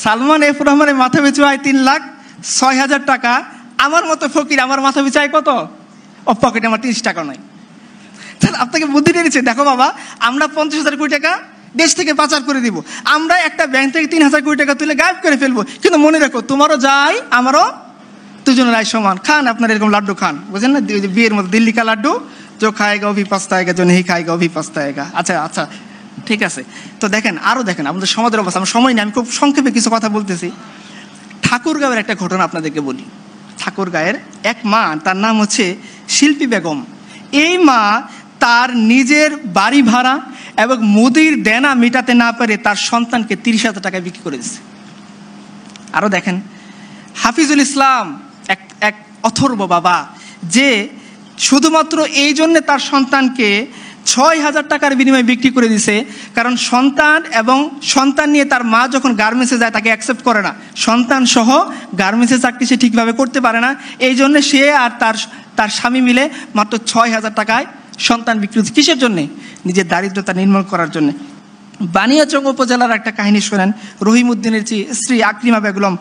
সালমান এফ রহমানের মাথাপিছু আয় 3,06,000 টাকা। আমার মতো ফকির, আমার মাথাপিছু আয় কত? পকেটে আমার 30 টাকা নয়। তাহলে আপনাকে বুদ্ধি দিয়েছে, দেখো বাবা, আমরা 50,000 কোটি টাকা দেশ থেকে পাচার করে দিব, আমরা একটা ব্যাংক থেকে 3,000 কোটি টাকা তুলে গায়েব করে ফেলবো, কিন্তু মনে রাখো তোমারও যাই আমারও দুজনের আয় সমান। খান আপনার এরকম লাড্ডু খান, বুঝেন না, বিয়ের মতো দিল্লি কা লাড্ডু, जो খায়গা অভি পস্তায়েগা, जो नहीं খায়গা অভি পস্তায়েগা। আচ্ছা আচ্ছা ঠিক আছে। তো দেখেন আরও দেখেন আমাদের সমাজের অবস্থা। আমার সময় নেই, আমি খুব সংক্ষেপে কিছু কথা বলতেছি। ঠাকুরগাঁয়ের একটা ঘটনা আপনাদেরকে বলি। ঠাকুরগাঁয়ের এক মা, তার নাম হচ্ছে শিল্পী বেগম। এই মা তার নিজের বাড়ি ভাড়া এবং মুদির দেনা মেটাতে না পারে তার সন্তানকে 30,000 টাকায় বিক্রি করে দিচ্ছে। আরও দেখেন হাফিজুল ইসলাম, এক অথর্ব বাবা, যে শুধুমাত্র এই জন্যে তার সন্তানকে 6,000 টাকার বিনিময়ে বিক্রি করে দিছে, কারণ সন্তান এবং সন্তান নিয়ে তার মা যখন গার্মেন্টসে যায় তাকে অ্যাকসেপ্ট করে না। সন্তান সহ গার্মেন্টসের চাকরি সে ঠিকভাবে করতে পারে না, এই জন্য সে আর তার স্বামী মিলে মাত্র 6,000 টাকায় সন্তান বিক্রি হচ্ছে। কিসের জন্যে? নিজের দারিদ্রতা নির্মূল করার জন্য। বানিয়াচং উপজেলার একটা কাহিনী শোনেন। রহিমউদ্দিনের স্ত্রী আকলিমা বেগম,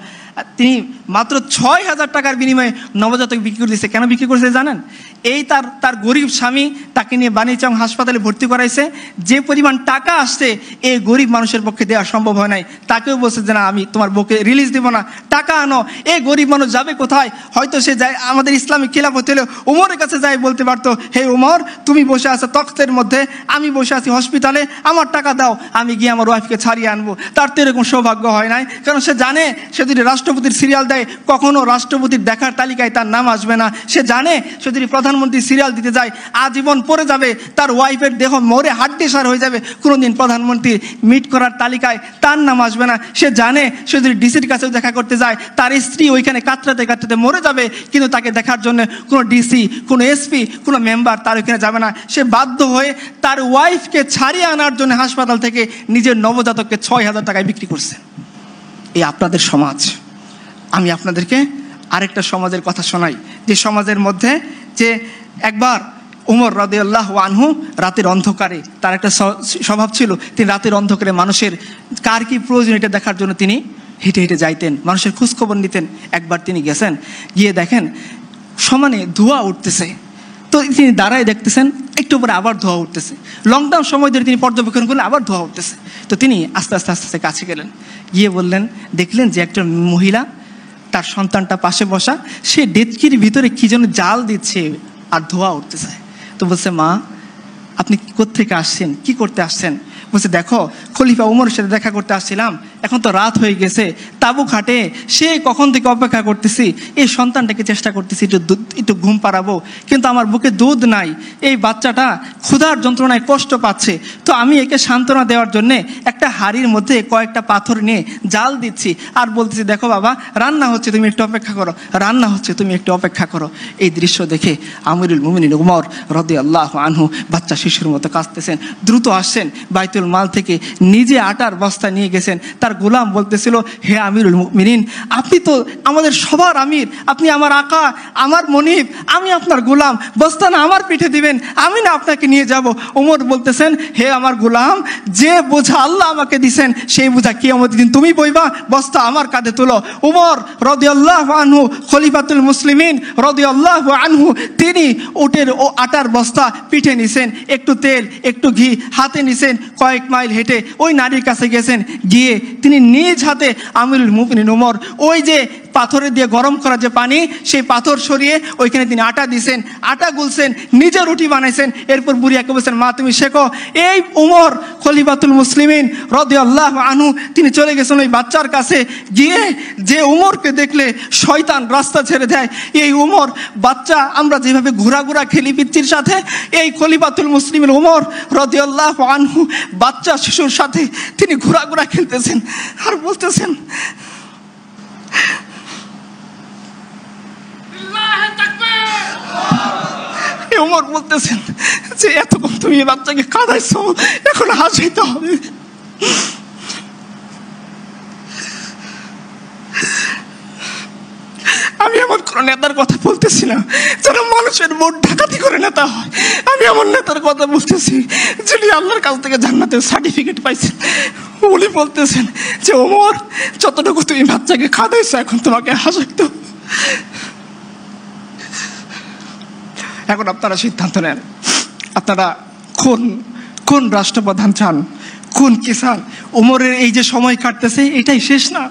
তিনি মাত্র 6,000 টাকার বিনিময়ে নবজাতক বিক্রি করে দিয়েছে। কেন বিক্রি করেছে জানেন? এই তার গরিব স্বামী তাকে নিয়ে বানিয়াচং হাসপাতালে ভর্তি করাইছে। যে পরিমাণ টাকা আসছে এই গরিব মানুষের পক্ষে দেওয়া সম্ভব হয় নাই। তাকেও বলছে যে না, আমি তোমার বউকে রিলিজ দেবো না, টাকা আনো। এই গরিব মানুষ যাবে কোথায়? হয়তো সে যায় আমাদের ইসলামিক খিলাফত হলে ওমরের কাছে যায় বলতে পারতো, হে ওমর, তুমি বসে আছো তখ্তের মধ্যে, আমি বসে আছি হসপিটালে, আমার টাকা দাও, আমি গিয়ে আমার ওয়াইফকে ছাড়িয়ে আনবো। তার তো এরকম সৌভাগ্য হয় নাই, কারণ সে জানে সে যদি রাষ্ট্রপতির সিরিয়াল দেয় কখনো রাষ্ট্রপতির দেখার তালিকায় তার নাম আসবে না। সে জানে সে যদি প্রধানমন্ত্রী সিরিয়াল দিতে যায় আজীবন পড়ে যাবে, তার ওয়াইফের দেহ মরে হাড্ডিসার হয়ে যাবে, কোনোদিন প্রধানমন্ত্রী মিট করার তালিকায় তার নাম আসবে না। সে জানে সে যদি ডিসির কাছেও দেখা করতে যায় তার স্ত্রী ওইখানে কাতরাতে কাতরাতে মরে যাবে, কিন্তু তাকে দেখার জন্য কোনো ডিসি, কোনো এসপি, কোনো মেম্বার তার ওইখানে যাবে না। সে বাধ্য হয়ে তার ওয়াইফকে ছাড়িয়ে আনার জন্য হাসপাতাল থেকে নিজের নবজাতককে 6,000 টাকায় বিক্রি করছে। এই আপনাদের সমাজ। আমি আপনাদেরকে আরেকটা সমাজের কথা শোনাই, যে সমাজের মধ্যে যে একবার উমর রাদিয়াল্লাহু আনহু রাতের অন্ধকারে, তার একটা স্বভাব ছিল, তিনি রাতের অন্ধকারে মানুষের কার কি প্রয়োজন এটা দেখার জন্য তিনি হেঁটে হেঁটে যাইতেন, মানুষের খোঁজখবর নিতেন। একবার তিনি গেছেন, গিয়ে দেখেন সমানে ধোঁয়া উঠতেছে। তো তিনি দাঁড়ায় দেখতেছেন, একটু পরে আবার ধোঁয়া উঠতেছে। লকডাউন সময় ধরে তিনি পর্যবেক্ষণ করলেন, আবার ধোঁয়া উঠতেছে। তো তিনি আস্তে আস্তে আস্তে আস্তে কাছে গেলেন, গিয়ে বললেন, দেখলেন যে একটা মহিলা, তার সন্তানটা পাশে বসা, সে ডেচকির ভিতরে কি যেন জাল দিচ্ছে আর ধোঁয়া উঠতেছে। তো বলছে, মা আপনি কোত্থেকে আসছেন, কি করতে আসছেন? বলছে, দেখো খলিফা উমরের সাথে দেখা করতে আসছিলাম, এখন তো রাত হয়ে গেছে, তাবু খাটে সে কখন থেকে অপেক্ষা করতেছি, এই সন্তানটাকে চেষ্টা করতেছি একটু ঘুম পাড়াবো, কিন্তু আমার বুকে দুধ নাই, এই বাচ্চাটা ক্ষুধার যন্ত্রণায় কষ্ট পাচ্ছে। তো আমি একে সান্ত্বনা দেওয়ার জন্যে একটা হাঁড়ির মধ্যে কয়েকটা পাথর নিয়ে জাল দিচ্ছি আর বলতেছি, দেখো বাবা রান্না হচ্ছে, তুমি একটু অপেক্ষা করো, রান্না হচ্ছে, তুমি একটু অপেক্ষা করো। এই দৃশ্য দেখে আমিরুল মুমিনিন উমর রাদিয়াল্লাহু আনহু বাচ্চা শিশুর মতো কাঁদতেছেন। দ্রুত আসছেন, বাইতুল মাল থেকে নিজে আটার বস্তা নিয়ে গেছেন, তার তার গোলাম বলতেছিল, হে আমিরুল মুমিনিন, আপনি তো আমাদের সবার আমির, আপনি আমার আকা, আমার মনিব, আমি আপনার গোলাম, বস্তা না আমার পিঠে দিবেন, আমি না আপনাকে নিয়ে যাব। ওমর বলতেছেন, হে আমার গোলাম, যে বোঝা আল্লাহ আমাকে দিছেন সেই বোঝা কিয়ামতের দিন তুমি বইবা, বস্তা আমার কাঁধে তুলো। উমর রাদিয়াল্লাহু আনহু খলিফাতুল মুসলিমিন রাদিয়াল্লাহু আনহু, তিনি উটের ও আটার বস্তা পিঠে নিছেন, একটু তেল একটু ঘি হাতে নিছেন, কয়েক মাইল হেঁটে ওই নারীর কাছে গেছেন, গিয়ে তিনি নিজ হাতে আমিরুল মুমিনিন উমর ওই যে পাথরে দিয়ে গরম করা যে পানি, সেই পাথর সরিয়ে ওইখানে তিনি আটা দিছেন, আটা গুলছেন, নিজে রুটি বানাইছেন। এরপর বুড়িয়াকে বলছেন, মা তুমি শেখো। এই উমর খলিফাতুল মুসলিমিন রাদিয়াল্লাহু আনহু তিনি চলে গেছেন ওই বাচ্চার কাছে, গিয়ে যে উমরকে দেখলে শয়তান রাস্তা ছেড়ে দেয়, এই উমর বাচ্চা আমরা যেভাবে ঘোরাঘোরা খেলি পিচ্চির সাথে, এই খলিফাতুল মুসলিমিন উমর রাদিয়াল্লাহু আনহু বাচ্চা শিশুর সাথে তিনি ঘোরাঘোরা খেলতেছেন আর বলতেছেন, উমর বলতেছেন যে এতক্ষণ তুমি এই বাচ্চাকে কাঁদাইছো, এখন হাসাইতে হবে। আমি এমন কোন নেতার কথা বলতেছি না যারা মানুষের ভোট ডাকাতি করে নেতা হয়, আমি এমন নেতার কথা বলতেছি যিনি আল্লাহর কাছ থেকে জান্নাতের সার্টিফিকেট পাইছেন। উনি বলতেছেন যে ওমর, যতটুকু তুমি বাচ্চাকে খাওয়াইছো এখন তোমাকে হাসাইতে হবে। এখন আপনারা সিদ্ধান্ত নেন, আপনারা কোন কোন রাষ্ট্রপ্রধান চান, কোন কি চান। ওমরের এই যে সময় কাটতেছে এটাই শেষ না,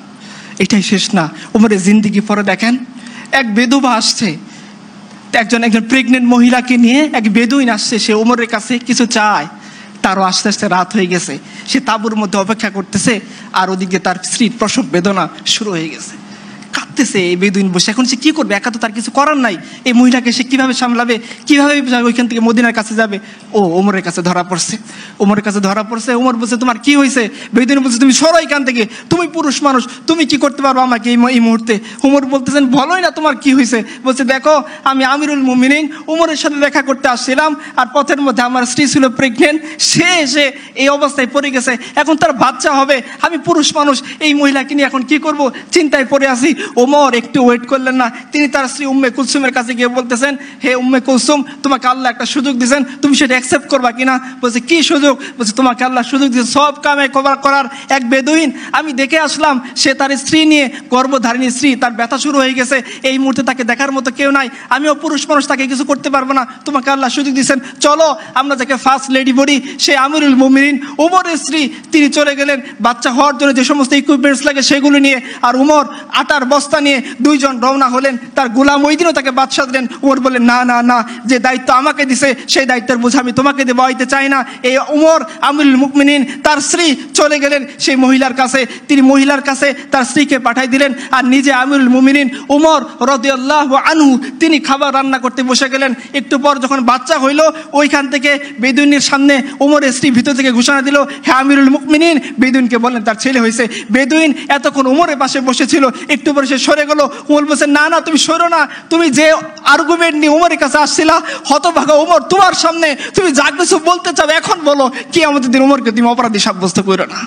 এটাই শেষ না। ওমরের জিন্দিগি পরে দেখেন, এক বেদুবা আসছে, একজন প্রেগনেন্ট মহিলাকে নিয়ে এক বেদুইন আসছে, সে ওমরের কাছে কিছু চায়। তারও আস্তে আস্তে রাত হয়ে গেছে, সে তাঁবুর মধ্যে অপেক্ষা করতেছে, আর ওদিকে তার স্ত্রীর প্রসব বেদনা শুরু হয়ে গেছে, কাঁদতেছে এই বেদুইন বসে। এখন সে কি করবে, একা তো তার কিছু করার নাই, এই মহিলাকে সে কিভাবে সামলাবে, কিভাবে ওইখান থেকে মদিনার কাছে যাবে। ও ওমরের কাছে ধরা পড়ছে, ওমরের কাছে ধরা পড়ছে। ওমর বলছে, তোমার কি হয়েছে? বেদুইন বলছে, তুমি সরো এখান থেকে, তুমি পুরুষ মানুষ, তুমি কি করতে পারবো আমাকে এই মুহূর্তে? ওমর বলতেছেন, বলোই না তোমার কি হয়েছে। বলছে, দেখো আমি আমিরুল মুমিনিন ওমরের সাথে দেখা করতে আসছিলাম, আর পথের মধ্যে আমার স্ত্রী ছিল প্রেগনেন্ট, সে এসে এই অবস্থায় পড়ে গেছে, এখন তার বাচ্চা হবে, আমি পুরুষ মানুষ, এই মহিলাকে নিয়ে এখন কি করব, চিন্তায় পড়ে আছি। ওমর একটু ওয়েট করলেন না, তিনি তার স্ত্রী উম্মে কুলসুমের কাছে গিয়ে বলতেছেন, হে উম্মে কুলসুম, তোমাকে আল্লাহ একটা সুযোগ দিয়েছেন, তুমি সেটা অ্যাকসেপ্ট করবা কিনা? বলছে, কি সুযোগ? বলছে, তোমাকে আল্লাহ সুযোগ দিয়েছে সব কামে কভার করার। এক বেদুইন আমি দেখে আসলাম, সে তার স্ত্রী নিয়ে, গর্ভধারিণী স্ত্রী, তার ব্যথা শুরু হয়ে গেছে, এই মুহূর্তে তাকে দেখার মতো কেউ নাই, আমিও পুরুষ মানুষ, তাকে কিছু করতে পারবো না, তোমাকে আল্লাহ সুযোগ দিয়েছেন, চলো আমরা যাকে ফার্স্ট লেডি বলি, সে আমিরুল মুমিনিন উমরের স্ত্রী, তিনি চলে গেলেন বাচ্চা হওয়ার জন্য যে সমস্ত ইকুইপমেন্টস লাগে সেগুলো নিয়ে, আর উমর আটার বস্তা নিয়ে দুইজন রওনা হলেন। তার গোলাম ওই দিনও তাকে বাদশা দিলেন। উমর বললেন, না না না, যে দায়িত্ব আমাকে দিছে সেই দায়িত্বের বোঝা আমি তোমাকে দেবো হইতে চাই না। এই উমর আমিরুল মুমিনিন তার স্ত্রী চলে গেলেন সেই মহিলার কাছে, তিনি মহিলার কাছে তার স্ত্রীকে পাঠাই দিলেন, আর নিজে আমিরুল মুমিনিন উমর রাদিয়াল্লাহু আনহু তিনি খাবার রান্না করতে বসে গেলেন। একটু পর যখন বাচ্চা হইল, ওইখান থেকে বেদুইনের সামনে উমরের স্ত্রী ভিতর থেকে ঘোষণা দিল, হে আমিরুল মুমিনিন, বেদুইনকে বললেন তার ছেলে হয়েছে। বেদুইন এতক্ষণ উমরের পাশে বসেছিল, একটু পরে সে সরে গেল। উমর বলছে, না না তুমি সরো না, তুমি যে আর্গুমেন্ট নিয়ে উমরের কাছে আসছিলা, হতভাগা উমর, তোমার সামনে তুমি যা কিছু বলতে চাও এখন বলো, কি আমাদের দিন উমরকে তুমি অপরাধী সাব্যস্ত করো না।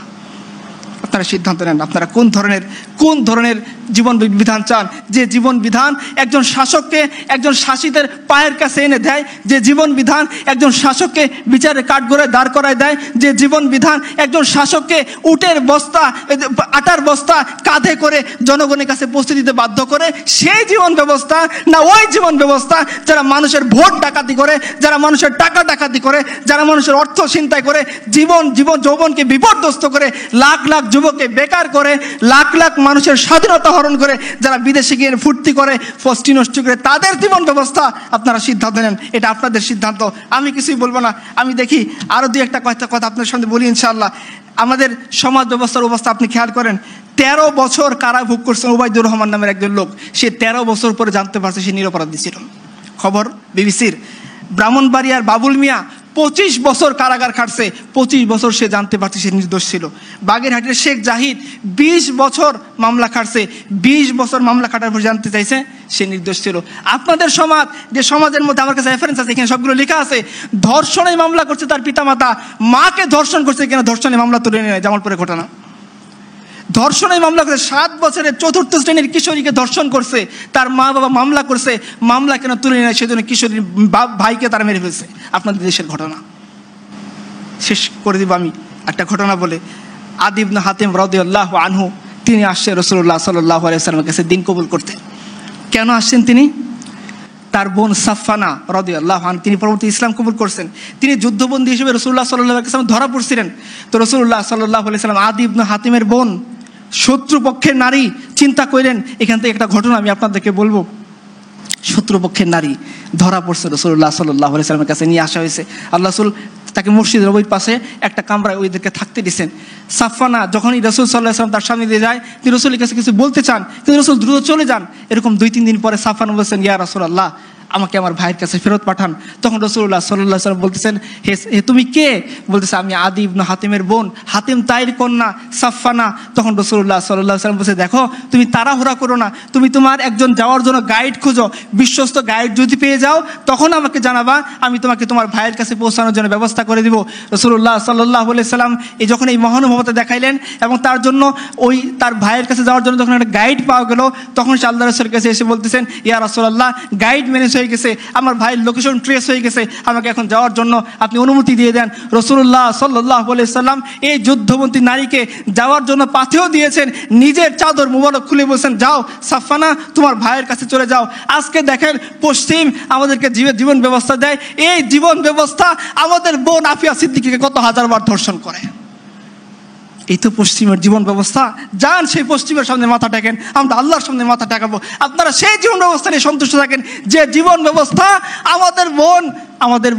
আপনারা সিদ্ধান্ত নেন, আপনারা কোন ধরনের জীবন বিধান চান। যে জীবন বিধান একজন শাসককে একজন শাসিতের পায়ের কাছে এনে দেয়, যে জীবন বিধান একজন শাসককে বিচারের কাঠগড়ায় দাঁড় করায় দেয়, যে জীবন বিধান একজন শাসককে উটের বস্তা আটার বস্তা কাঁধে করে জনগণের কাছে পৌঁছে দিতে বাধ্য করে, সেই জীবন ব্যবস্থা না ওই জীবন ব্যবস্থা যারা মানুষের ভোট ডাকাতি করে, যারা মানুষের টাকা ডাকাতি করে, যারা মানুষের অর্থ ছিনতাই করে, জীবন যৌবনকে বিপর্যস্ত করে, লাখ লাখ যুবককে বেকার করে, লাখ লাখ মানুষের স্বাধীনতা হরণ করে, যারা বিদেশে গিয়ে ফুর্তি করে, ফষ্টি নষ্ট করে, তাদের জীবন ব্যবস্থা আপনারা সিদ্ধান্ত নেন, এটা আপনাদের সিদ্ধান্ত, আমি কিছুই বলবো না। আমি দেখি আরো দুই একটা কথা আপনার সামনে বলি ইনশাআল্লাহ। আমাদের সমাজ ব্যবস্থার অবস্থা আপনি খেয়াল করেন, 13 বছর কারা ভোগ করছেন ওবায়দুর রহমান নামের একজন লোক, সে 13 বছর পরে জানতে পারছে সে নিরপরাধী ছিল। খবর বিবিসির। ব্রাহ্মণবাড়িয়ার বাবুল মিয়া 25 বছর কারাগার খাটছে, 25 বছর সে জানতে পারছে সে নির্দোষ ছিল। বাগেরহাটের শেখ জাহিদ 20 বছর মামলা খাটছে, 20 বছর মামলা খাটার পর জানতে চাইছে সে নির্দোষ ছিল। আপনাদের সমাজ, যে সমাজের মধ্যে আমার কাছে রেফারেন্স আছে, এখানে সবগুলো লেখা আছে, ধর্ষণে মামলা করছে তার পিতামাতা, মাকে ধর্ষণ করছে কিনা ধর্ষণে মামলা তুলে নেয়, জামালপুরের ঘটনা। ধর্ষণের মামলা করছে, 7 বছরের 4র্থ শ্রেণীর কিশোরীকে ধর্ষণ করছে, তার মা বাবা মামলা করছে, মামলা কেন তুলে নেয়, সেজন্য কিশোরীর ভাইকে তারা মেরে ফেলছে। আপনাদের দেশের ঘটনা। শেষ করে দিব আমি একটা ঘটনা বলে। আদি ইবনে হাতিম রাদিয়াল্লাহু আনহু তিনি আসছেন রাসূলুল্লাহ সাল্লাল্লাহু আলাইহি ওয়াসাল্লামের কাছে দিন কবুল করতে। কেন আসছেন তিনি? তার বোন সাফফানা রাদিয়াল্লাহু আনহা তিনি পরবর্তী ইসলাম কবুল করছেন। তিনি যুদ্ধবন্দী হিসেবে রাসূলুল্লাহ সাল্লাল্লাহু আলাইহি ওয়াসাল্লাম ধরা পড়ছিলেন। তো রাসূলুল্লাহ সাল্লাল্লাহু আলাইহি ওয়াসাল্লাম আদি ইবনে হাতিমের বোন, শত্রুপক্ষের নারী, চিন্তা করেন। এখান থেকে একটা ঘটনা আমি আপনাদেরকে বলবো। শত্রুপক্ষের নারী ধরা পড়ছে, রাসূলুল্লাহ সাল্লাল্লাহু আলাইহি ওয়াসাল্লামের কাছে নিয়ে আসা হয়েছে। আল্লাহ রাসূল তাকে মসজিদের ওই পাশে একটা কামরায় ওইদেরকে থাকতে দিয়েছেন। সাফফানা যখনই রাসূল সাল্লাল্লাহু আলাইহি ওয়াসাল্লাম তার সামনে দিয়ে যায়, তিনি রাসূলের কাছে কিছু বলতে চান, কিন্তু রাসূল দ্রুত চলে যান। এরকম 2-3 দিন পরে সাফফানা বলছেন, ইয়া রাসূলুল্লাহ, আমাকে আমার ভাইয়ের কাছে ফেরত পাঠান। তখন রাসূলুল্লাহ সাল্লাল্লাহু আলাইহি ওয়াসাল্লাম বলতেছেন, হে তুমি কে? বলতেছে, আমি আদি ইবনে হাতিমের বোন, হাতিম তাইর কন্যা সাফফানা। তখন রাসূলুল্লাহ সাল্লাল্লাহু আলাইহি ওয়াসাল্লাম বলছে, দেখো তুমি তাড়াহুড়া করো না, তুমি তোমার একজন যাওয়ার জন্য গাইড খোঁজো, বিশ্বস্ত গাইড যদি পেয়ে যাও তখন আমাকে জানাবা, আমি তোমাকে তোমার ভাইয়ের কাছে পৌঁছানোর জন্য ব্যবস্থা করে দিব। রাসূলুল্লাহ সাল্লাল্লাহু আলাইহি ওয়াসাল্লাম যখন এই মহানুভবতা দেখাইলেন এবং তার জন্য ওই তার ভাইয়ের কাছে যাওয়ার জন্য যখন একটা গাইড পাওয়া গেল, তখন সে আল্লাহর রাসূলের কাছে এসে বলতেছেন, ইয়া রাসূলুল্লাহ, গাইড ম্যানেজ হয়ে গেছে, আমার ভাইয়ের লোকেশন ট্রেস হয়ে গেছে, আমাকে এখন যাওয়ার জন্য আপনি অনুমতি দিয়ে দেন। রাসূলুল্লাহ সাল্লাল্লাহু আলাইহি ওয়াসাল্লাম এই যুদ্ধবন্দী নারীকে যাওয়ার জন্য পাথেও দিয়েছেন, নিজের চাদর মুবারক খুলে বলছেন, যাও সাফফানা, তোমার ভাইয়ের কাছে চলে যাও। আজকে দেখেন পশ্চিম আমাদেরকে জীবন ব্যবস্থা দেয়, এই জীবন ব্যবস্থা আমাদের বোন আফিয়া সিদ্দিকীকে কত হাজারবার ধর্ষণ করে। এই তো পশ্চিমের জীবন ব্যবস্থা। যান সেই পশ্চিমের সামনে মাথা টেকেন, আমরা আল্লাহর সামনে মাথা টেকাবো। আপনারা সেই জীবন ব্যবস্থা নিয়ে সন্তুষ্ট থাকেন যে জীবন ব্যবস্থা আমাদের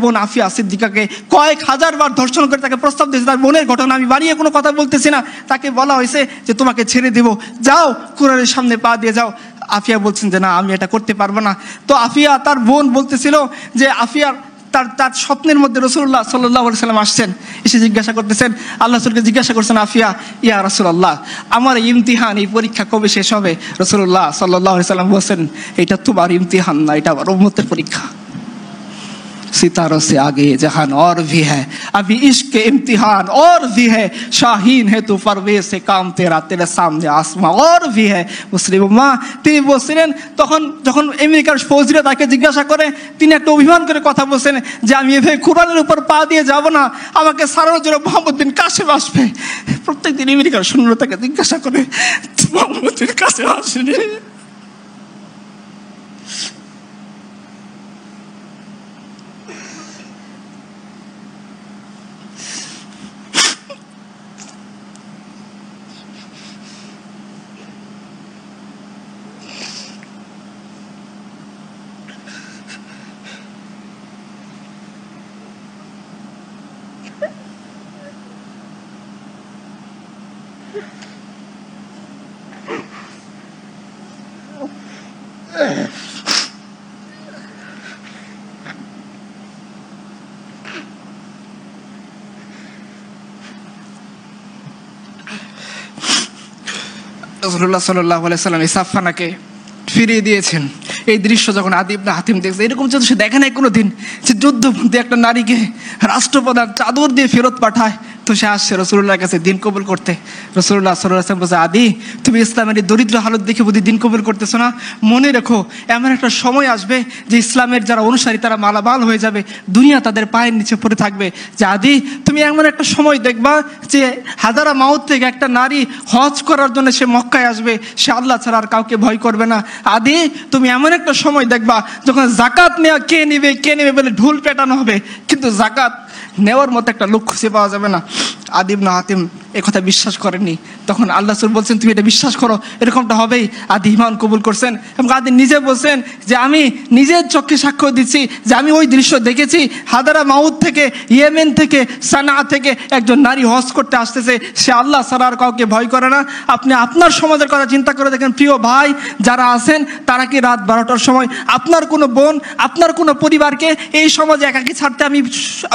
বোন আফিয়া সিদ্দিকাকে কয়েক হাজারবার ধর্ষণ করে তাকে প্রস্তাব দিয়েছে। তার বোনের ঘটনা আমি বাড়িয়ে কোনো কথা বলতেছি না। তাকে বলা হয়েছে যে তোমাকে ছেড়ে দেব, যাও কুরআনের সামনে পা দিয়ে যাও। আফিয়া বলছেন যে না, আমি এটা করতে পারবো না। তো আফিয়া, তার বোন বলতেছিল যে আফিয়ার তার স্বপ্নের মধ্যে রাসূলুল্লাহ সাল্লাল্লাহু আলাইহি ওয়াসাল্লাম আসছেন, এসে জিজ্ঞাসা করতেছেন, আল্লাহ রাসূলকে জিজ্ঞাসা করছেন, আফিয়া, ইয়া রাসূলুল্লাহ, আমার ইমতিহান, এই পরীক্ষা কবে শেষ হবে? রাসূলুল্লাহ সাল্লাল্লাহু আলাইহি ওয়াসাল্লাম বলেন, এটা তোমার ইমতিহান না, এটা আমার উম্মতের পরীক্ষা। सितारों से आगे जहान और भी है, अभी इश्क के इम्तिहान और भी है, शाहीन है तू परवेज से काम तेरा, तेरे सामने आसमां और भी है। মুসলিম উম্মাহ তিনি বলছিলেন, তখন যখন আমেরিকার ফৌজিরা তাকে জিজ্ঞাসা করে, তিনি একটা অভিমান করে কথা বলছেন যে আমি এভাবে কোরআনের উপর পা দিয়ে যাব না, আমাকে সারানোর জন্য মোহাম্মদ বিন কাসেম আসবে। প্রত্যেকদিন আমেরিকার সৈন্যরা তাকে জিজ্ঞাসা করে, মোহাম্মদ বিন কাসেম আসেনি। রাসূলুল্লাহ সাল্লাল্লাহু আলাইহি ওয়াসাল্লাম সাফফানাকে ফিরিয়ে দিয়েছেন। এই দৃশ্য যখন আদি ইবনে হাতিম দেখছে, এরকম যদি সে দেখে নাই কোনোদিন যে যুদ্ধবন্দী একটা নারীকে রাষ্ট্রপ্রধান চাদর দিয়ে ফেরত পাঠায়, তো সে আসছে রাসূলুল্লাহর কাছে দিন কবুল করতে। রাসূলুল্লাহ সাল্লাল্লাহু আলাইহি ওয়াসাল্লাম বলছে, আদি, তুমি ইসলামের এই দরিদ্র হালত দেখে বুঝি দিন কবুল করতেছো না? মনে রেখো, এমন একটা সময় আসবে যে ইসলামের যারা অনুসারী তারা মালামাল হয়ে যাবে, দুনিয়া তাদের পায়ের নিচে পড়ে থাকবে। যে আদি, তুমি এমন একটা সময় দেখবা যে হাজারা মাউত থেকে একটা নারী হজ করার জন্য সে মক্কায় আসবে, সে আল্লাহ ছাড়া আর কাউকে ভয় করবে না। আদি, তুমি এমন একটা সময় দেখবা যখন জাকাত নেওয়া কে নেবে বলে ঢোল পেটানো হবে, কিন্তু জাকাত নেওয়ার মতো একটা লোক খুঁজে পাওয়া যাবে না। আদি ইবনে হাতিম একথা বিশ্বাস করেননি। তখন আল্লাহ রাসূল বলছেন, তুমি এটা বিশ্বাস করো, এরকমটা হবেই। আদি ঈমান কবুল করছেন এবং আদি নিজে বলছেন যে আমি নিজের চোখে সাক্ষ্য দিচ্ছি যে আমি ওই দৃশ্য দেখেছি। হাদারা মাউত থেকে, ইয়েমেন থেকে, সানা থেকে একজন নারী হজ করতে আসতেছে, সে আল্লাহ ছাড়া আর কাউকে ভয় করে না। আপনি আপনার সমাজের কথা চিন্তা করে দেখেন, প্রিয় ভাই যারা আছেন, তারা কি রাত 12টার সময় আপনার কোনো বোন, আপনার কোনো পরিবারকে এই সমাজে একাকী ছাড়তে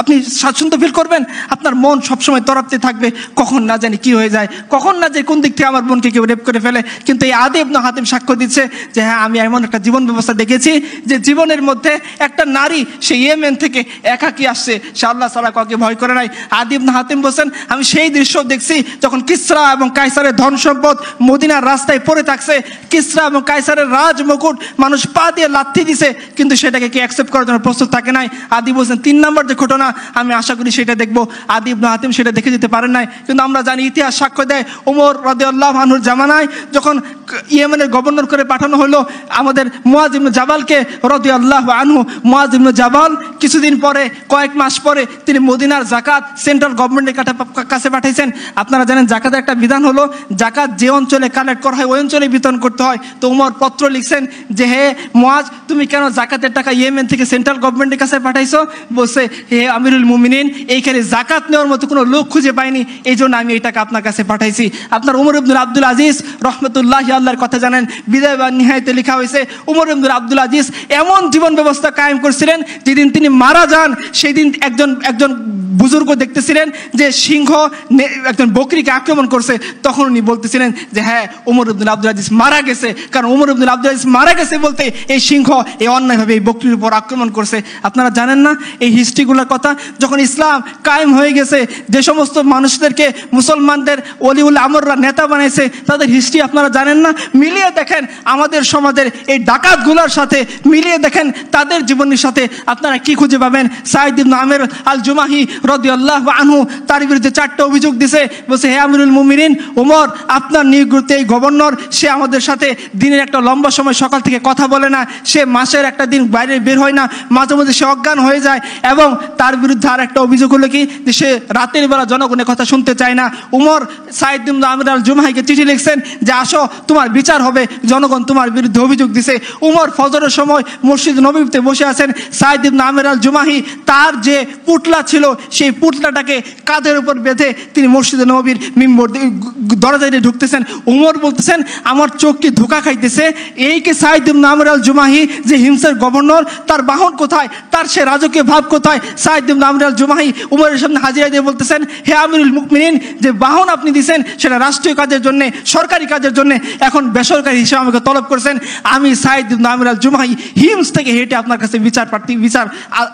আপনি স্বাচ্ছন্দ্য ফিল করবেন? আপনার মন সবসময় তরাপতে থাকবে, কখন না জানি কি হয়ে যায়, কখন না যে কোন দিক থেকে আমার বোনকে কেউ রেপ করে ফেলে। কিন্তু এই আদি ইবনে হাতিম সাক্ষ্য দিচ্ছে যে হ্যাঁ, আমি এমন একটা জীবন ব্যবস্থা দেখেছি যে জীবনের মধ্যে একটা নারী সে ইয়েমেন থেকে একাকী আসছে, সে আল্লাহ ছাড়া কাউকে ভয় করে নাই। আদি ইবনে হাতিম বলছেন আমি সেই দৃশ্য দেখছি যখন কিসরা এবং কায়সারের ধন সম্পদ মদিনার রাস্তায় পড়ে থাকছে, কিসরা এবং কায়সারের রাজ মুকুট মানুষ পা দিয়ে লাথি দিছে, কিন্তু সেটাকে কি অ্যাকসেপ্ট করার জন্য প্রস্তুত থাকে নাই। আদি বলছেন 3 নম্বর যে ঘটনা আমি আশা করি সেটা দেখবো। আদি ইবনে হাতিম সেটা দেখে যেতে পারেন নাই, কিন্তু আমরা জানি ইতিহাস সাক্ষ্য দেয় ওমর রাদিয়াল্লাহু আনহুর জামানায় যখন ইয়েমেনের গভর্নর করে পাঠানো হলো আমাদের মুয়াজ ইবনে জাবালকে রাদিয়াল্লাহু আনহু, মুয়াজ ইবনে জাবাল কিছুদিন পরে, কয়েক মাস পরে তিনি মদিনার জাকাত সেন্ট্রাল গভর্নমেন্টের কাছে পাঠাইছেন। আপনারা জানেন জাকাতের একটা বিধান হলো জাকাত যে অঞ্চলে কালেক্ট করা হয় ওই অঞ্চলে বিতরণ করতে হয়। তো ওমর পত্র লিখছেন যে হে মুয়াজ, তুমি কেন জাকাতের টাকা ইয়েমেন থেকে সেন্ট্রাল গভর্নমেন্টের কাছে পাঠাইছো? বলছে হে আমিরুল মুমিনিন, এইখানে জাকাত নেওয়ার মতো কোনো লোক খুঁজে পাইনি, এই জন্য আমি এই টাকা আপনার কাছে পাঠাইছি। আপনার উমর ইবনে আব্দুল আজিজ রহমতুল্লাহি আল্লাহর কথা জানেন, বিদায় বা নিহায়াতে লেখা হয়েছে উমর ইবনে আব্দুল আজিজ এমন জীবন ব্যবস্থা কায়েম করছিলেন যেদিন তিনি মারা যান সেই দিন একজন বুজুর্গ দেখতেছিলেন যে সিংহ একজন বকরিকে আক্রমণ করছে, তখন উনি বলতেছিলেন যে হ্যাঁ, উমর ইবনে আব্দুল আজিজ মারা গেছে, কারণ উমর ইবনে আব্দুল আজিজ মারা গেছে বলতে এই সিংহ এই অন্যায়ভাবে এই বকরির উপর আক্রমণ করছে। আপনারা জানেন না এই হিস্ট্রিগুলোর কথা? যখন ইসলাম কায়েম হয়ে গেছে, যে সমস্ত মানুষদেরকে মুসলমানদের ওলিউল আমররা নেতা বানাইছে তাদের হিস্ট্রি আপনারা জানেন না? মিলিয়ে দেখেন আমাদের সমাজের এই ডাকাতগুলোর সাথে, মিলিয়ে দেখেন তাদের জীবনের সাথে, আপনারা কি খুঁজে পাবেন? সাঈদ ইবনে আমের আল জুমাহি রাদিয়াল্লাহু আনহু তার বিরুদ্ধে 4টা অভিযোগ দিছে। বলছে হে আমিরুল মুমিনিন ওমর, আপনার নিয়োজিত এই গভর্নর সে আমাদের সাথে দিনের একটা লম্বা সময় সকাল থেকে কথা বলে না, সে মাসের একটা দিন বাইরে বের হয় না, মাঝে মাঝে সে অজ্ঞান হয়ে যায়, এবং তার বিরুদ্ধে আর একটা অভিযোগ হলো কি যে সে রাতের বেলা জনগণের কথা শুনতে চায় না। উমর সাঈদ ইবনে আমের আল জুমাহিকে চিঠি লিখছেন যে আসো তোমার বিচার হবে, জনগণ তোমার বিরুদ্ধে অভিযোগ দিছে। উমর ফজরের সময় মসজিদ নববীতে বসে আছেন, সাঈদ ইবনে আমের আল জুমাহি তার যে পুতলা ছিল সেই পুতলাটাকে কাঁধের উপর বেঁধে তিনি মসজিদে নববীর মিম্বর দরজায় দিয়ে ঢুকতেছেন। উমর বলতেছেন আমার চোখ কি ধোঁকা খাইতেছে, এই কি সাঈদ ইবনে আমের আল জুমাহি যে হিমসের গভর্নর, তার বাহন কোথায়, তার সে রাজকীয় ভাব কোথায়? সাঈদ ইবনে আমের আল জুমাহি উমরের সামনে হাজিরা দিয়ে বলতেছেন হে আমিরুল মুমিনিন, যে বাহন আপনি দিয়েছেন সেটা রাষ্ট্রীয় কাজের জন্য, সরকারি কাজের জন্য, এখন বেসরকারি হিসেবে আমাকে তলব করেছেন। আমি সাঈদ ইবনে আমের আল জুমাহি হিমস থেকে হেঁটে আপনার কাছে বিচার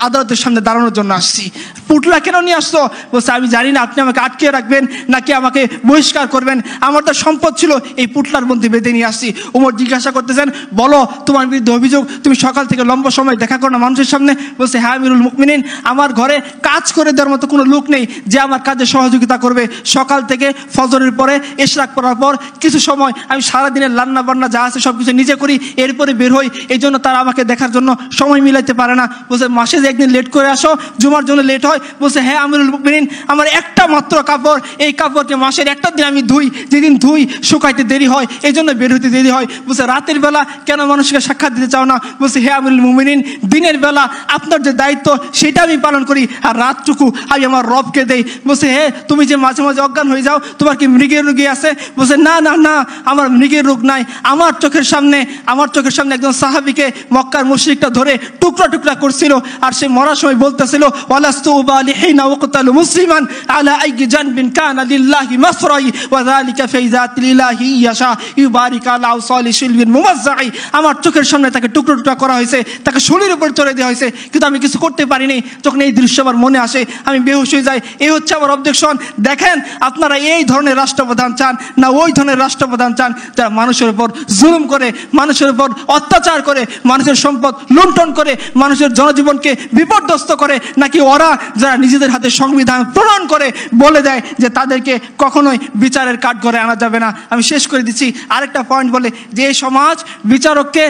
আদালতের সামনে দাঁড়ানোর জন্য আসছি। পুটলা কেন নিয়ে আসতো? বলছে আমি জানি না, আপনি আমাকে আটকে রাখবেন নাকি আমাকে বহিষ্কার করবেন, আমার তো সম্পদ ছিল এই পুটলার মধ্যে বেঁধে নিয়ে আসছি। উমর জিজ্ঞাসা করতেছেন বলো তোমার বিরুদ্ধে অভিযোগ, তুমি সকাল থেকে লম্বা সময় দেখা করো না মানুষের সামনে? বলছে হ্যাঁ আমিরুল মুমিনিন, আমার ঘরে কাজ করে দেওয়ার মতো কোনো লোক নেই যে আমার কাজে সহযোগিতা করবে। সকাল থেকে ফজরের পরে ইশরাক করার পর কিছু সময় আমি সারাদিনের রান্না বান্না যা আছে সব কিছু নিজে করি, এরপরে বের হই, এই জন্য তারা আমাকে দেখার জন্য সময় মিলাইতে পারে না। বলছে মাসে যে একদিন লেট করে আসো, জুমার জন্য লেট হয়? বলছে হ্যাঁ আমিরুল মুমিনিন, আমার একটা মাত্র কাপড়, এই কাপড়কে মাসের একটা দিন আমি ধুই, যেদিন ধুই শুকাইতে দেরি হয়, এই জন্য বের হইতে দেরি হয়। বলছে রাতের বেলা কেন মানুষকে সাক্ষাৎ দিতে চাও না? বলছে হে আমিরুল মুমিনিন, দিনের বেলা আপনার যে দায়িত্ব সেটা আমি পালন করি, আর রাতটুকু আমি আমার রবকে দেই। বলছে হে তুমি যে মাঝে মাঝে অজ্ঞান হয়ে যাও, তোমার কি মৃগের রোগী আছে? বলছে না না না, আমার মৃগের রোগ নাই। আমার চোখের সামনে একজন সাহাবীকে মক্কার মুশরিকটা ধরে টুকরা টুকরা করছিল, আর সে মরার সময় বলতেছিল ওয়ালাস্তু উবালি হিনা ওয়াকতালু মুসলিমান আলা আইয়ি জানবিন কানা লিল্লাহি মাসরাই ওয়া যালিকা ফি যাতিলিল্লাহি ইয়াশা ইউবারিক আলা আওসালি শিলবিন মুমাজ্জাই। আমার চোখের সামনে তাকে টুকরো টুকরা করা হয়েছে, তাকে শরীরের উপর চড়ে দেওয়া হয়েছে, কিন্তু আমি কিছু করতে পারিনি। যখন এই দৃশ্য আমার মনে আসে আমি বেহুশ হয়ে যাই। এই হচ্ছে আমার অবজেকশন। দেখেন আপনারা এই ধরনের রাষ্ট্রপ্রধান চান না ওই ধরনের রাষ্ট্রপ্রধান চান যারা মানুষের উপর জুলুম করে, মানুষের উপর অত্যাচার করে, মানুষের সম্পদ লুণ্ঠন করে, মানুষের জনজীবনকে বিপর্যস্ত করে, নাকি ওরা যারা নিজেদের হাতে সংবিধান প্রণয়ন করে বলে দেয় যে তাদেরকে কখনোই বিচারের কাঠগড়ায় আনা যাবে না? আমি শেষ করে দিচ্ছি আরেকটা পয়েন্ট বলে যে এই সমাজ বিচারককে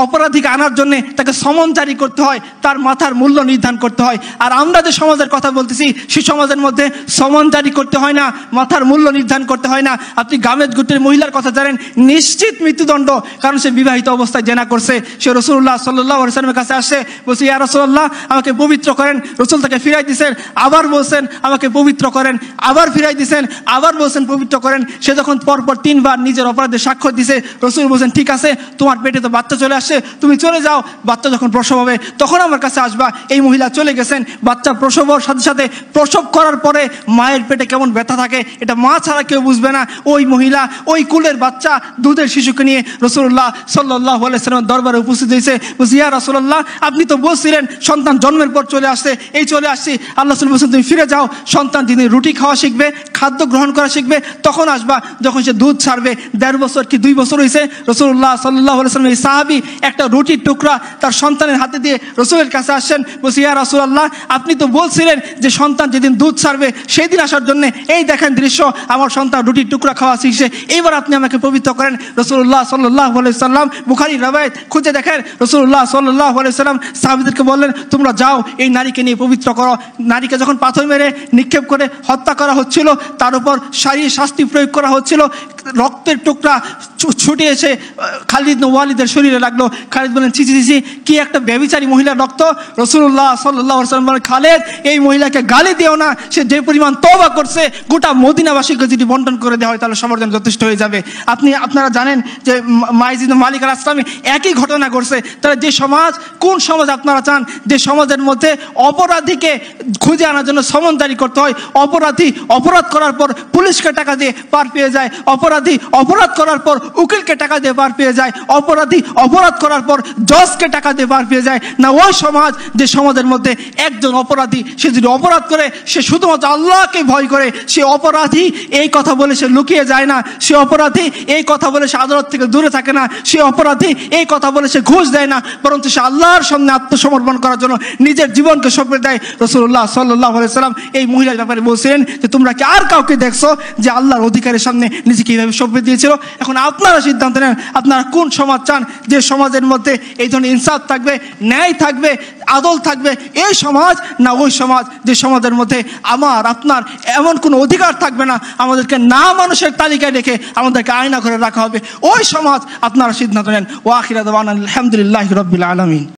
অপরাধীকে আনার জন্য তাকে সমন জারি করতে হয়, তার মাথার মূল্য নির্ধারণ করতে হয়। আর আমরা যে সমাজের কথা বলতেছি সেই সমাজের মধ্যে সমন জারি করতে হয় না, মাথার মূল্য নির্ধারণ করতে হয় না। আপনি গামেদ গুটের মহিলার কথা জানেন, নিশ্চিত মৃত্যুদণ্ড, কারণ সে বিবাহিত অবস্থায় জেনা করছে। সে রাসূলুল্লাহ সাল্লাল্লাহু আলাইহি ওয়াসাল্লামের কাছে আসে, বলছে ইয়া রাসূলুল্লাহ আমাকে পবিত্র করেন। রাসূল তাকে ফিরাই দিছে, দিয়েছেন, আবার বলছেন আমাকে পবিত্র করেন, আবার ফিরাই দিয়েছেন, আবার বলছেন পবিত্র করেন। সে যখন পরপর 3 বার নিজের অপরাধের সাক্ষ্য দিছে, রসুল বলছেন ঠিক আছে, তোমার পেটে তো বাচ্চা চলে আসছে, তুমি চলে যাও, বাচ্চা যখন প্রসব হবে তখন আমার কাছে আসবা। এই মহিলা চলে গেছেন। বাচ্চা প্রসব হওয়ার সাথে সাথে, প্রসব করার পরে মায়ের পেটে কেমন ব্যথা থাকে এটা মা ছাড়া কেউ বুঝবে না। ওই মহিলা ওই কুলের বাচ্চা দুধের শিশুকে নিয়ে রাসূলুল্লাহ সাল্লাল্লাহু আলাইহি ওয়াসাল্লামের দরবারে উপস্থিত হয়েছে। বলছি ইয়া রাসূলুল্লাহ, আপনি তো বলছিলেন সন্তান জন্মের পর চলে আসছে, এই চলে আসছি। আল্লাহ রাসূল বলছেন তুমি ফিরে যাও, সন্তান যিনি রুটি খাওয়া শিখবে, খাদ্য গ্রহণ করা শিখবে তখন আসবা, যখন সে দুধ ছাড়বে। 1.5 বছর কি 2 বছর হয়েছে, রাসূলুল্লাহ সাল্লাল্লাহু আলাইহি ওয়াসাল্লাম এই সাহাবী একটা রুটির টুকরা তার সন্তানের হাতে দিয়ে রসুলের কাছে আসছেন। বলছি ইয়া রাসূলুল্লাহ, আপনি তো বলছিলেন যে সন্তান যেদিন দুধ ছাড়বে সেই দিন আসার জন্য, এই দেখেন দৃশ্য, আমার সন্তান রুটির টুকরা খাওয়া শিখছে, এইবার আপনি আমাকে পবিত্র করেন। রাসূলুল্লাহ সাল্লাল্লাহু আলাইহি ওয়াসাল্লাম, বুখারী রওয়ায়াত খুঁজে দেখেন, রাসূলুল্লাহ সাল্লাল্লাহু আলাইহি ওয়াসাল্লাম সাহাবীদেরকে বললেন তোমরা যাও এই নারীকে নিয়ে পবিত্র করো। নারীকে যখন পাথর মেরে নিক্ষেপ করে হত্যা করা হচ্ছিল, তার উপর শারীরিক শাস্তি প্রয়োগ করা হচ্ছিল, রক্তের টুকরা ছুটে এসে খালিদ ইবনে ওয়ালিদের শরীরে লাগলো। খালিদ বলেন ছি ছি ছি, কি একটা ব্যভিচারী মহিলার রক্ত। রাসূলুল্লাহ সাল্লাল্লাহু আলাইহি ওয়াসাল্লাম বলেন খালিদ, এই মহিলাকে গালি দিও না, সে যে পরিমাণ তওবা করছে গোটা মদিনাবাসীকে যদি বন্টন করে দেওয়া হয় তাহলে সবার জন্য যথেষ্ট হয়ে যাবে। আপনারা জানেন যে মাইজ ইবনে মালিক আল আসলামী একই ঘটনা ঘটছে। তারা যে সমাজ, কোন সমাজ আপনারা চান যে সমাজের মধ্যে অপরাধীকে খুঁজে আনার জন্য সমন জারি করতে হয়, অপরাধী অপরাধ করার পর পুলিশকে টাকা দিয়ে পার পেয়ে যায়, অপরাধী অপরাধ করার পর উকিলকে টাকা দিয়ে পার পেয়ে যায়, অপরাধী অপরাধ করার পর জজকে টাকা দিয়ে পার পেয়ে যায় না, ওই সমাজ যে সমাজের মধ্যে একজন অপরাধী সে যদি অপরাধ করে সে শুধুমাত্র আল্লাহকে ভয় করে, সে অপরাধী এই কথা বলে সে লুকিয়ে যায় না, সে অপরাধী এই কথা বলে সে আদালত থেকে দূরে থাকে না, সে অপরাধী এই কথা বলে সে ঘুষ দেয় না, বরঞ্চ সে আল্লাহর সামনে আত্মসমর্পণ করার জন্য নিজের জীবনকে সঁপে দেয়। রাসূলুল্লাহ সাল্লাল্লাহু আলাইহি ওয়াসাল্লাম এই মহিলার ব্যাপারে বলছিলেন যে তোমরা কি আর কাউকে দেখছো যে আল্লাহর অধিকারের সামনে নিজেকে এইভাবে সঁপে দিয়েছিল? এখন আপনারা সিদ্ধান্ত নেন আপনারা কোন সমাজ চান, যে সমাজের মধ্যে এই ধরনের ইনসাফ থাকবে, ন্যায় থাকবে, আদল থাকবে, এই সমাজ, না ওই সমাজ যে সমাজের মধ্যে আমার আপনার এমন কোনো অধিকার থাকবে না, আমাদেরকে না মানুষের তালিকায় রেখে আমাদেরকে আয়না করে রাখা হবে, ওই সমাজ আপনারা সিদ্ধান্ত নেন। ওয়া আখিরু দাওয়ানা আলহামদুলিল্লাহি রাব্বিল আলামিন।